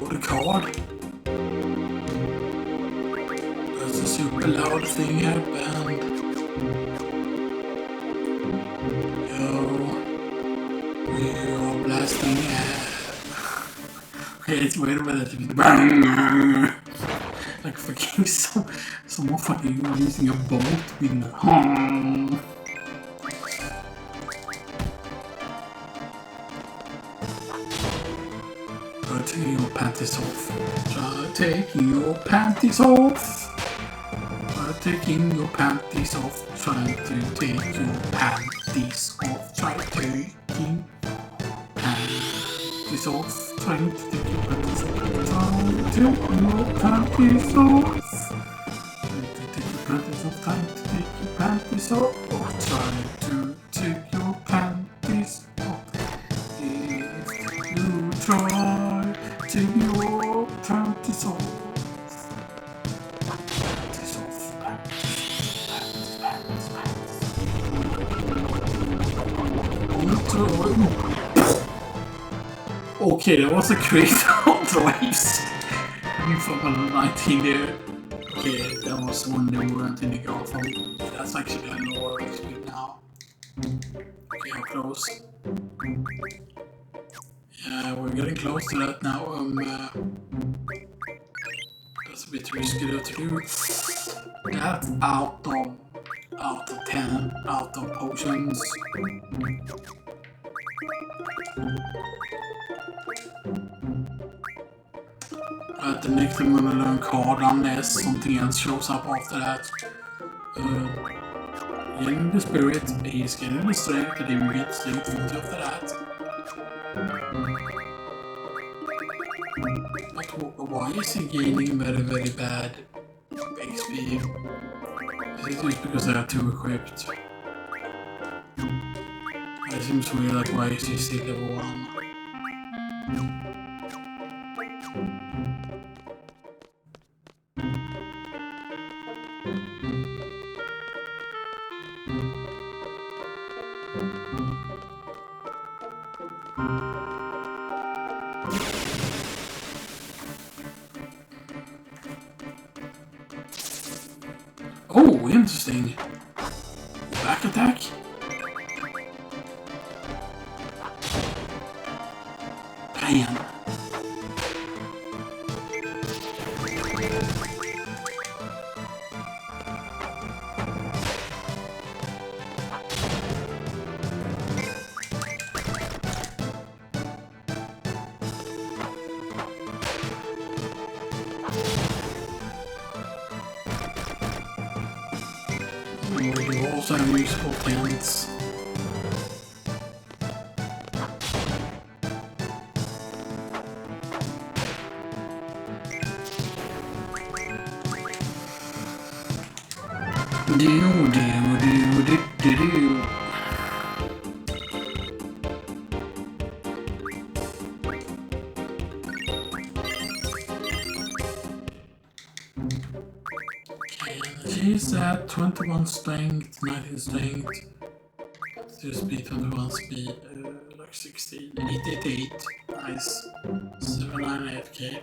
A: The card. There's a super loud thing happened. Yo, we are blasting Okay, it's weird about that to be like fucking someone fucking using a boat being like taking your panties off. Try taking your panties off. Try taking your panties off. Trying to take your panties off. Try taking panties off. Trying to take your panties off. Trying to take your panties off. Trying to take your panties off. Trying to take your panties off. Trying to take your panties off. If you try. Take your panties off. Panties off. Okay, that was a crazy waves. You from a 19 there. Okay, that was one they weren't in the go from. That's actually a lower speed now. Okay, how close? we're getting close to that now. That's a bit risky to do. That's out of 10 out of potions. The next I'm gonna learn card unless something else shows up after that. Getting the spirit, he's getting the strength, and he will get strength 40 after that. But why is he gaining very, very bad XP? Is it just because they are too equipped? It seems weird, like why is he still level 1? Oh, interesting. Back attack? Damn. You also have useful pants. Do. She's at 21 strength, 19 strength, 2 speed, 21 speed, like 16, 888, nice, 798k.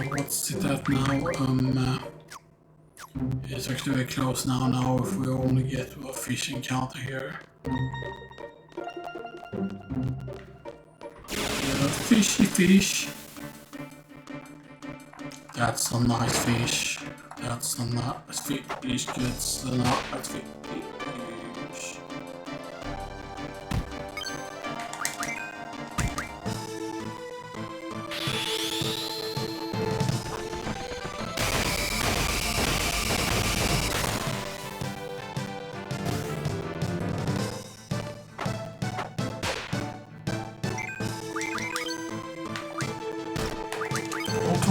A: What's it at now? It's actually very close now if we only get a fish encounter here. Fishy fish. That's a nice fish. That's a nice fish. That's a nice fish.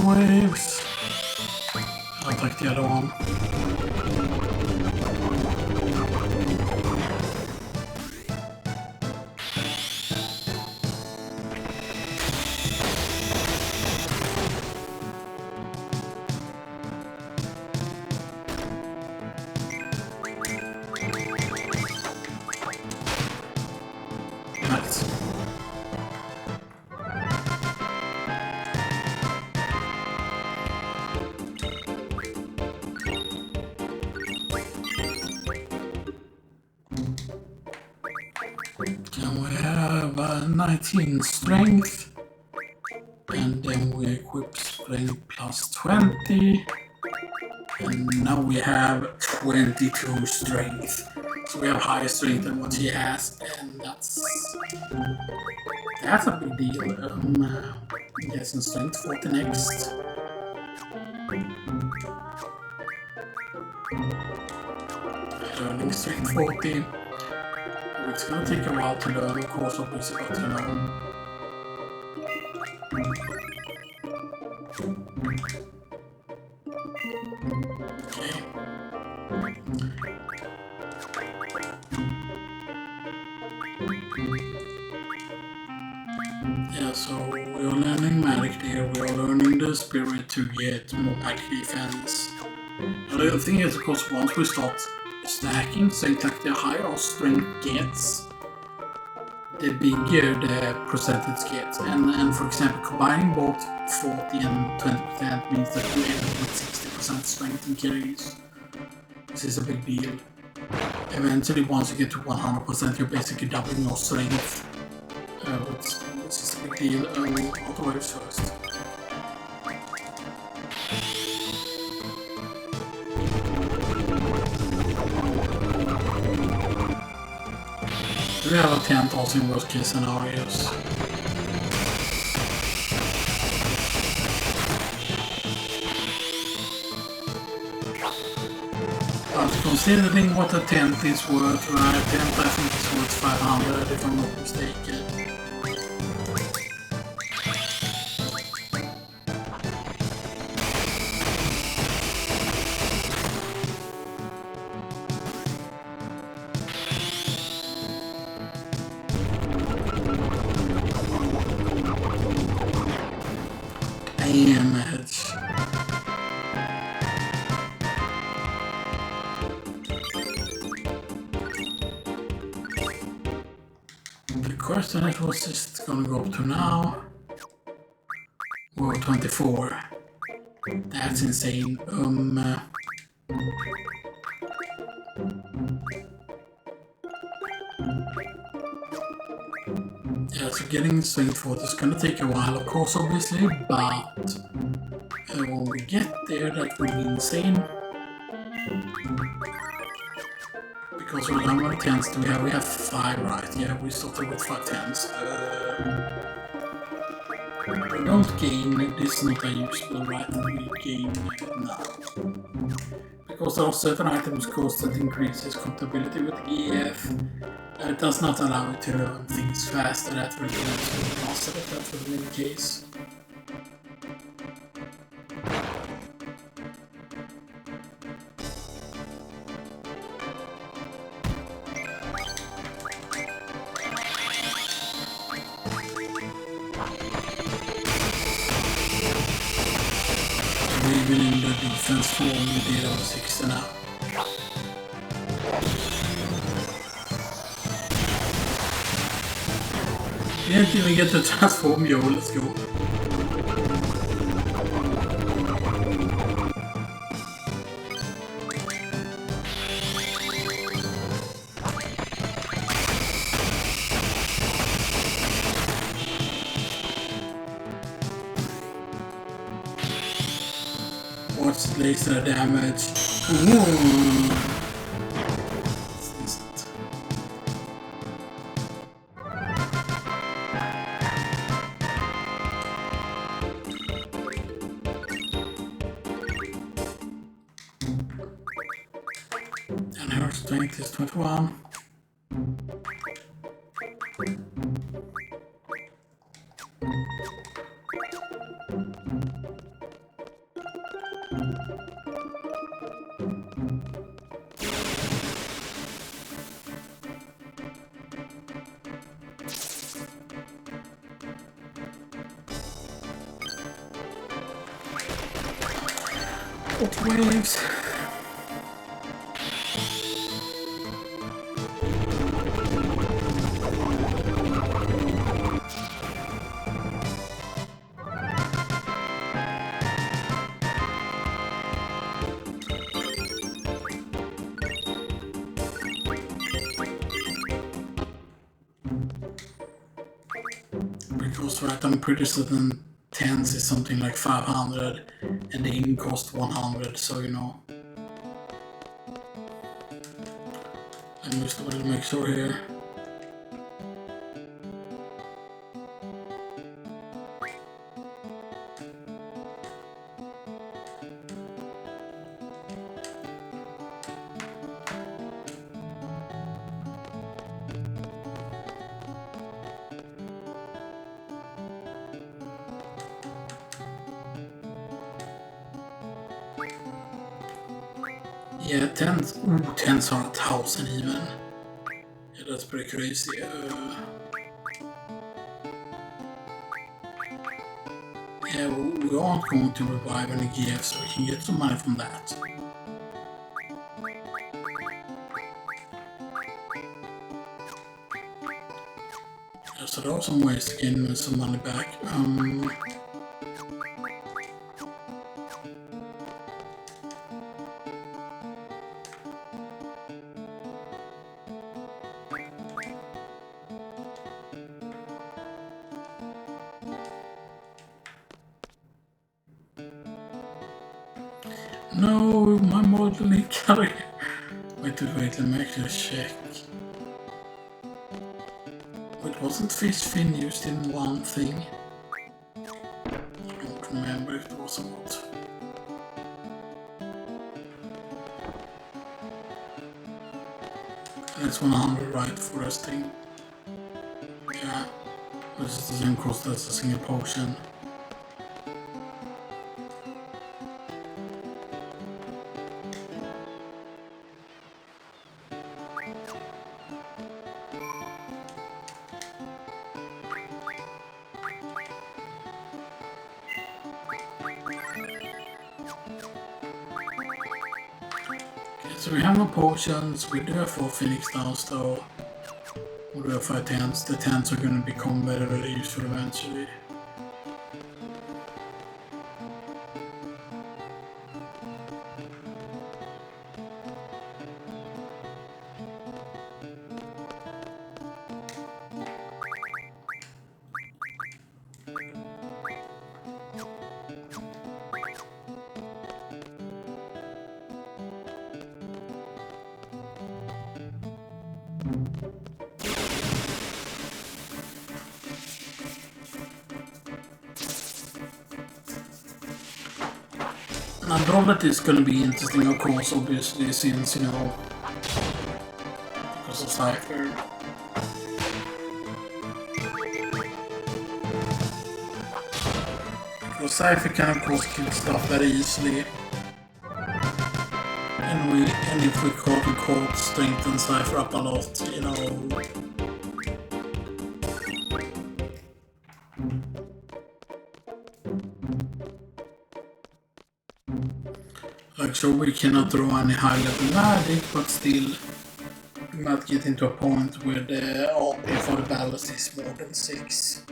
A: Waves. I'll take the other one. Nice. Can we have 19 strength? And then we equip strength plus 20. And now we have 22 strength. So we have higher strength than what he has, and that's a big deal. Yes, and strength 40 next. Learning strength 40. It's gonna take a while to learn, of course, obviously, but you know. Okay. Yeah, so we are learning magic there, we are learning the spirit to get more magic defense. The other thing is, of course, once we start stacking, so like the higher our strength gets, the bigger the percentage gets. And for example, combining both 40 and 20% means that you end up with 60% strength in carries. This is a big deal. Eventually, once you get to 100%, you're basically doubling your strength. This is a big deal. Autowaves first. We have a 10,000 worst case scenarios. But considering what a tent is worth, right? A tent I think is worth 500 if I'm not mistaken. Damage. The question is, what's this gonna go up to now? Whoa, 24. That's insane. Yeah, so getting strength 40 is gonna take a while, of course, obviously, but when we get there, that will be insane. Because how many tens do we have? We have 5, right? Yeah, we started with 5 tens. We don't gain, this is not a useful, right? We gain now. Because there are certain items cost that increases compatibility with EF. It does not allow you to learn things faster. That will be faster if that will be the case. Even in the defense form, we did on 60 now. We didn't even get to transform, yo, let's go. What's laser damage? Ooh. And her strength is 21. Waves. Because right, I'm pretty certain 10s is something like 500 and the ink cost 100, so you know. Let me just make sure here. Yeah, 10s. Ooh, 10s are 1,000 even. Yeah, that's pretty crazy. Yeah, we aren't going to revive any gear, so we can get some money from that. Yeah, so there are some ways to gain some money back. No, my modeling carry. Wait, let me actually check. Wait, wasn't fish fin used in one thing? I don't remember if it was or not. That's 100 right for resting. Yeah, this is the same cost as a single potion. So we have no potions, we do have 4 Phoenix Downs though. We do have 5 10s. The 10s are gonna become very, very useful eventually. I know that it's gonna be interesting, of course, obviously, since, you know, because of Cypher. Because Cypher can, of course, kill stuff very easily. And if we quote strengthen Cypher up a lot, you know. Like, sure, we cannot draw any high level magic, but still, we might get into a point where the AP for the ballast is more than 6.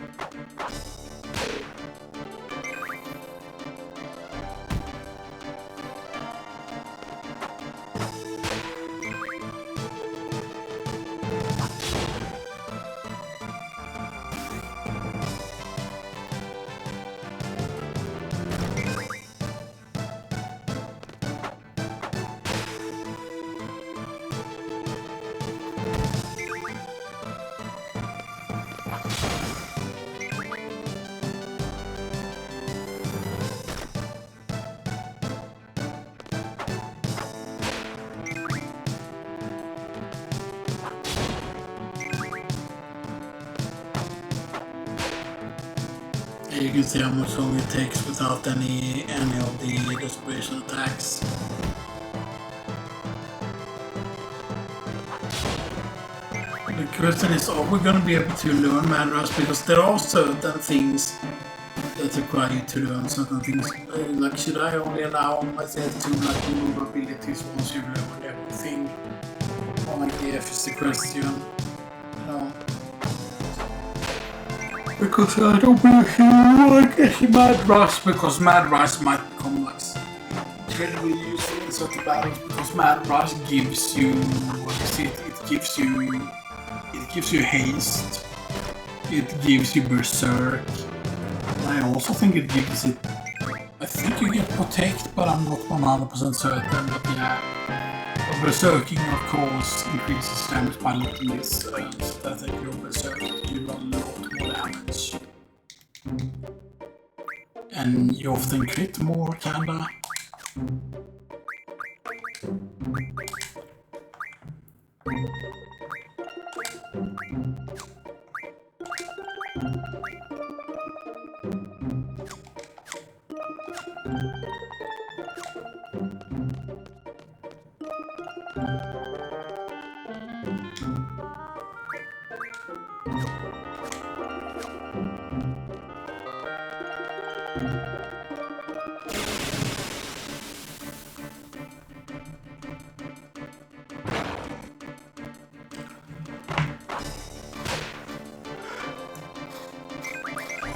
A: You can see how much longer it takes without any of the desperation attacks. The question is, are we gonna be able to learn Mad Rush? Because there are certain things that require you to learn certain things. Like, should I only allow myself to like remove abilities once you learn everything? Or like, yeah, is the question. No. Because I don't really like Mad Rush, because Mad Rush might become like incredibly useful in certain battles, because Mad Rush gives you, what is it? It gives you haste, it gives you berserk, I also think it gives it... I think you get protect, but I'm not 100% certain, but yeah. Berserking, of course, increases damage by looking this, so that if you're berserk, you run a lot more damage. And you often crit more, kinda.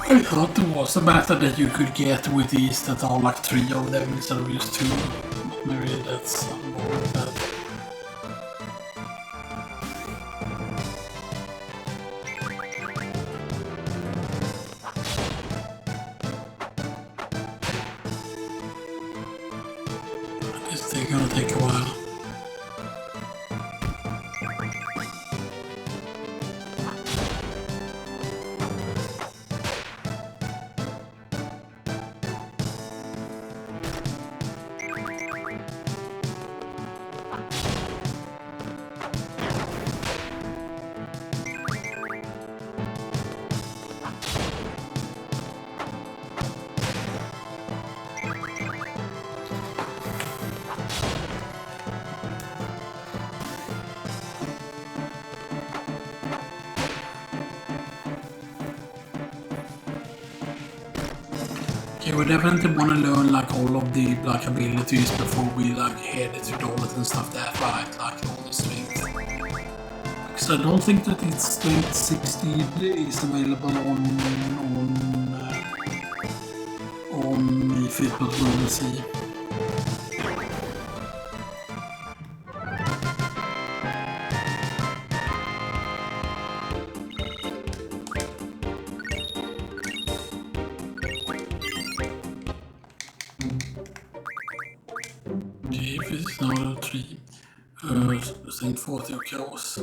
A: I thought there was a method that you could get with these that are like 3 of them instead of just 2. But maybe that's more bad. I guess they're gonna take a while. Okay, we definitely want to learn like all of the like abilities before we like head to Dollet and stuff that, right? Like all the strength. Because I don't think that it's strength 60 is available on VIII, but we will see. This is now 3. Strength 40 of chaos.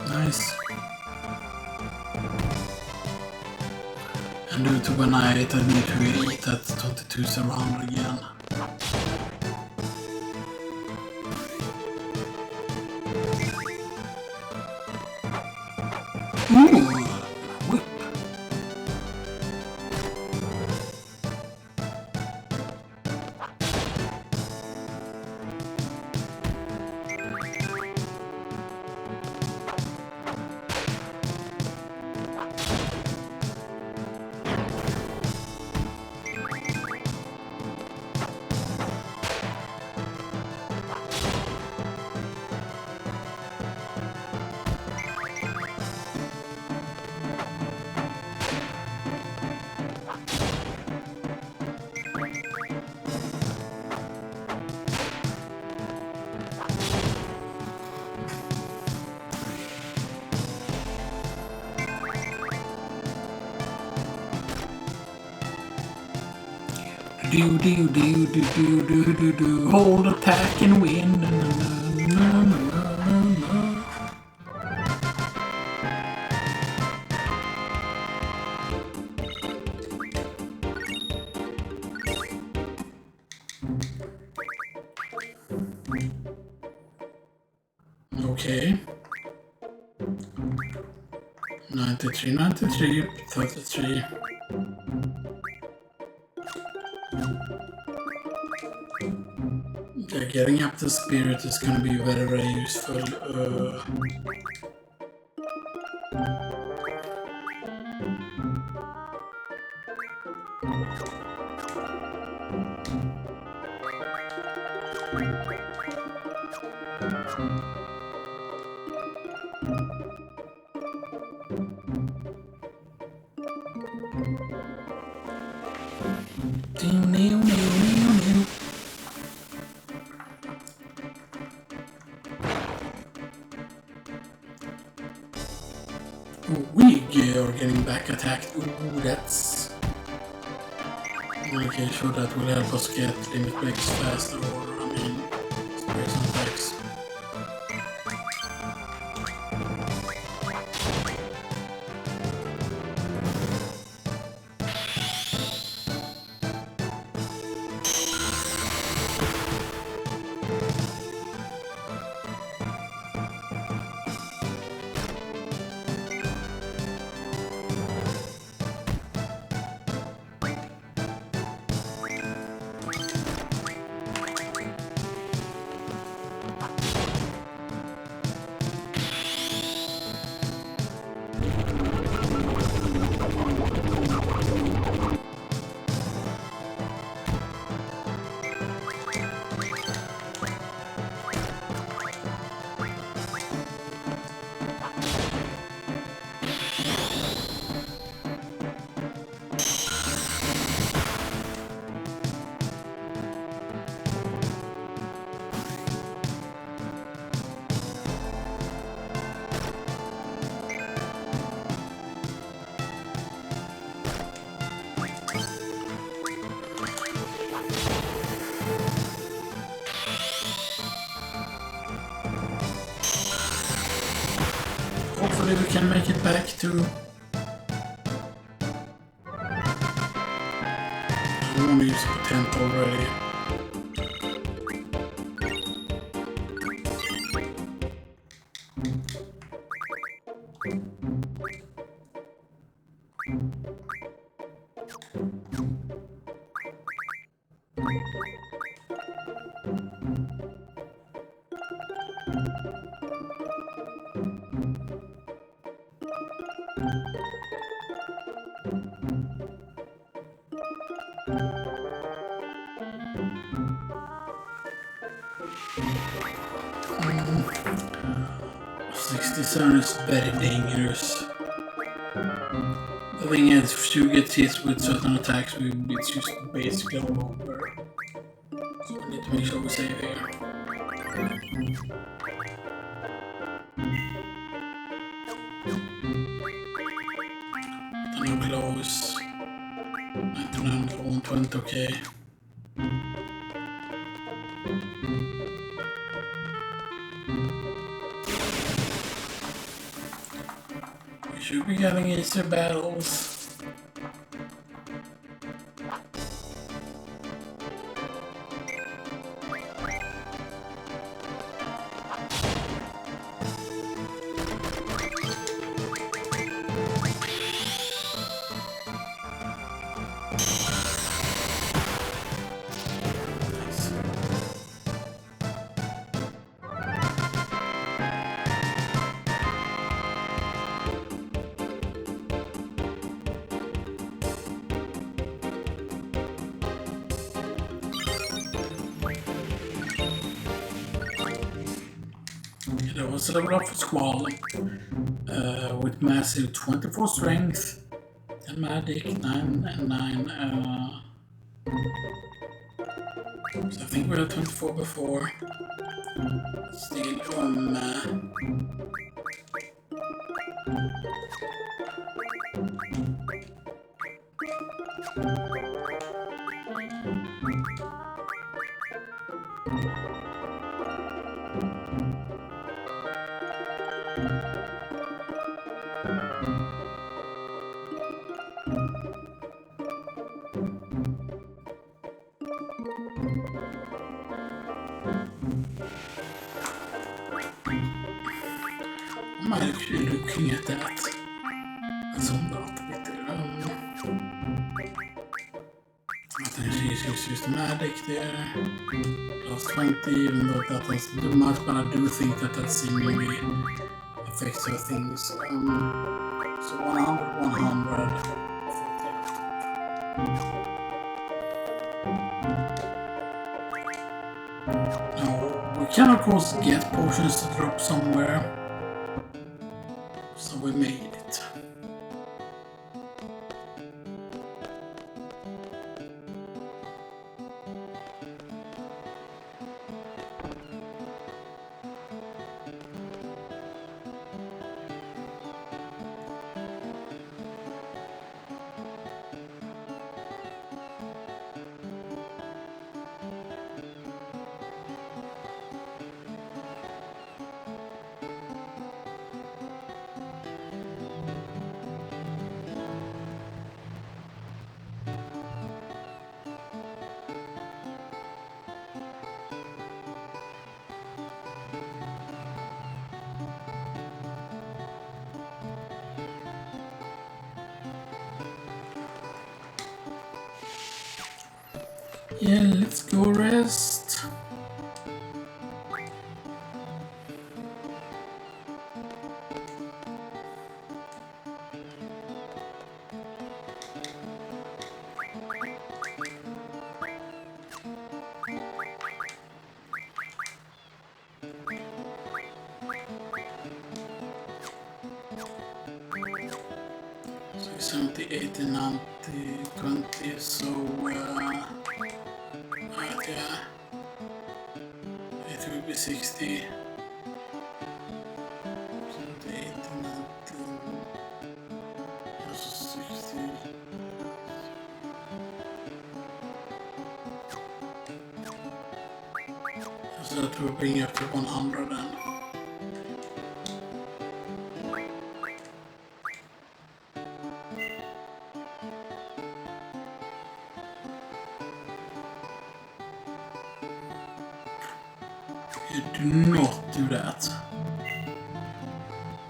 A: Nice. And due to when I ate, I need to eat at 22's around again. Ooh! Whip! Do. Hold attack and win. Okay. 93, 93, 33. Yeah, getting up the spirit is gonna be very, very useful. We are getting back attacked. Ooh, that's... Okay, sure that will help us get limit breaks faster, or I mean, breaks and attacks. Hopefully we can make it back to... I want to use potent already. This is very dangerous. The thing is, if you get hit with certain attacks, it's just basically all over. So we need to make sure we save here. I'm close. 99 for 120, okay. Should be getting easier battles. That was level up for Squall with massive 24 strength and magic 9 and 9. So I think we had 24 before. Still I'm actually looking at that. That's on that bit there. I think she's systematic there. Plus 20, even though that doesn't do much, but I do think that that seemingly affects her things. So 100, 100. Now, we can of course get potions to drop somewhere. So we made it. Yeah, let's go rest. So 70, 80, 90, 20, so right, yeah, it will be 60. 70, 80, 90, just 60. So that will bring up to 100 then. You do not do that.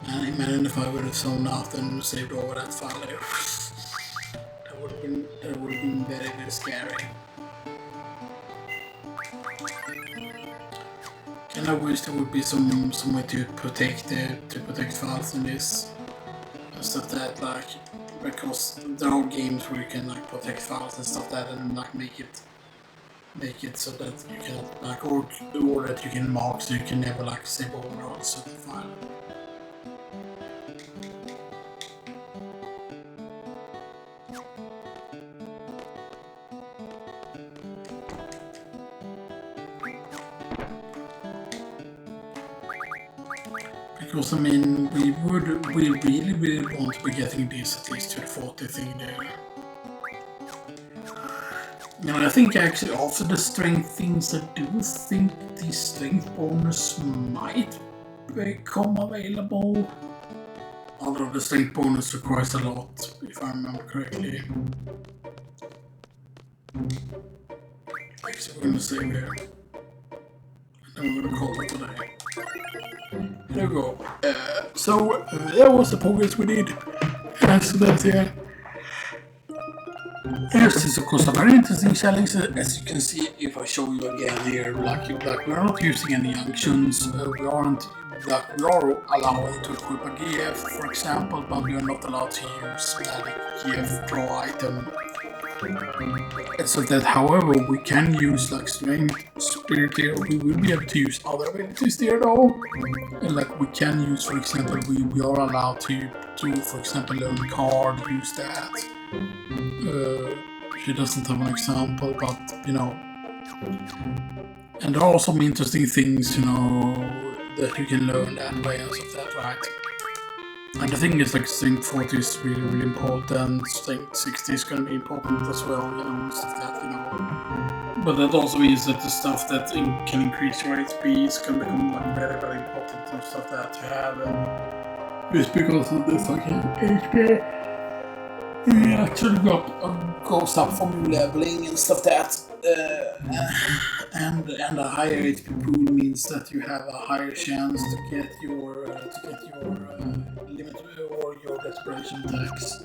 A: And imagine if I would have zoned out and saved over that file there. That would have been very, very scary. And I wish there would be some way to protect files in this. Stuff that, like, because there are games where you can like protect files and stuff that and like make it so that you can like or that you can mark so you can never like save over on a certain file. Because I mean, we really want to be getting this at least to the 40 thing there. And I think actually after the strength things, I do think the strength bonus might become available. Although the strength bonus requires a lot, if I remember correctly. Actually, we're gonna save here. And then we're gonna call it today. There we go. So that was the progress we did. So that's here. This is of course a very interesting challenge. As you can see, if I show you again here, like we're not using any junctions. We are allowed to equip a GF, for example, but we are not allowed to use magic GF draw item. So that, however, we can use like strength, spirit here. We will be able to use other abilities there though. And like we can use, for example, we are allowed to for example, learn card, use that. She doesn't have an example, but you know. And there are some interesting things, you know, that you can learn that way and stuff that, right? And the thing is, like, strength 40 is really, really important. Strength 60 is going to be important as well, you know, stuff that, you know. But that also means that the stuff that can increase your HP is going to become like very, very important and stuff that to have. Just because of the fucking HP, it actually goes up from leveling and stuff that. And a higher HP pool means that you have a higher chance to get your limit or your desperation attacks.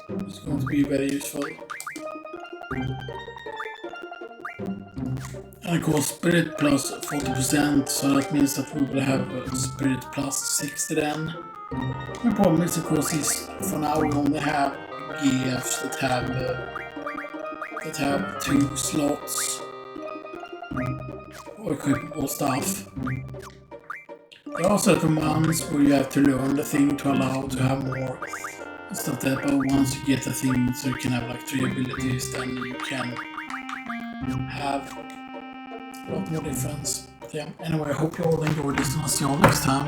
A: It's going to be very useful. And of course, spirit plus 40%, so that means that we will have spirit plus 60 then. The problem is, of course, is for now we only have GFs that have 2 slots or equipable stuff. There are certain ones where you have to learn the thing to allow to have more stuff that, but once you get the thing so you can have like 3 abilities, then you can have a lot more difference. But yeah, anyway, I hope you all enjoyed this and I'll see you all next time.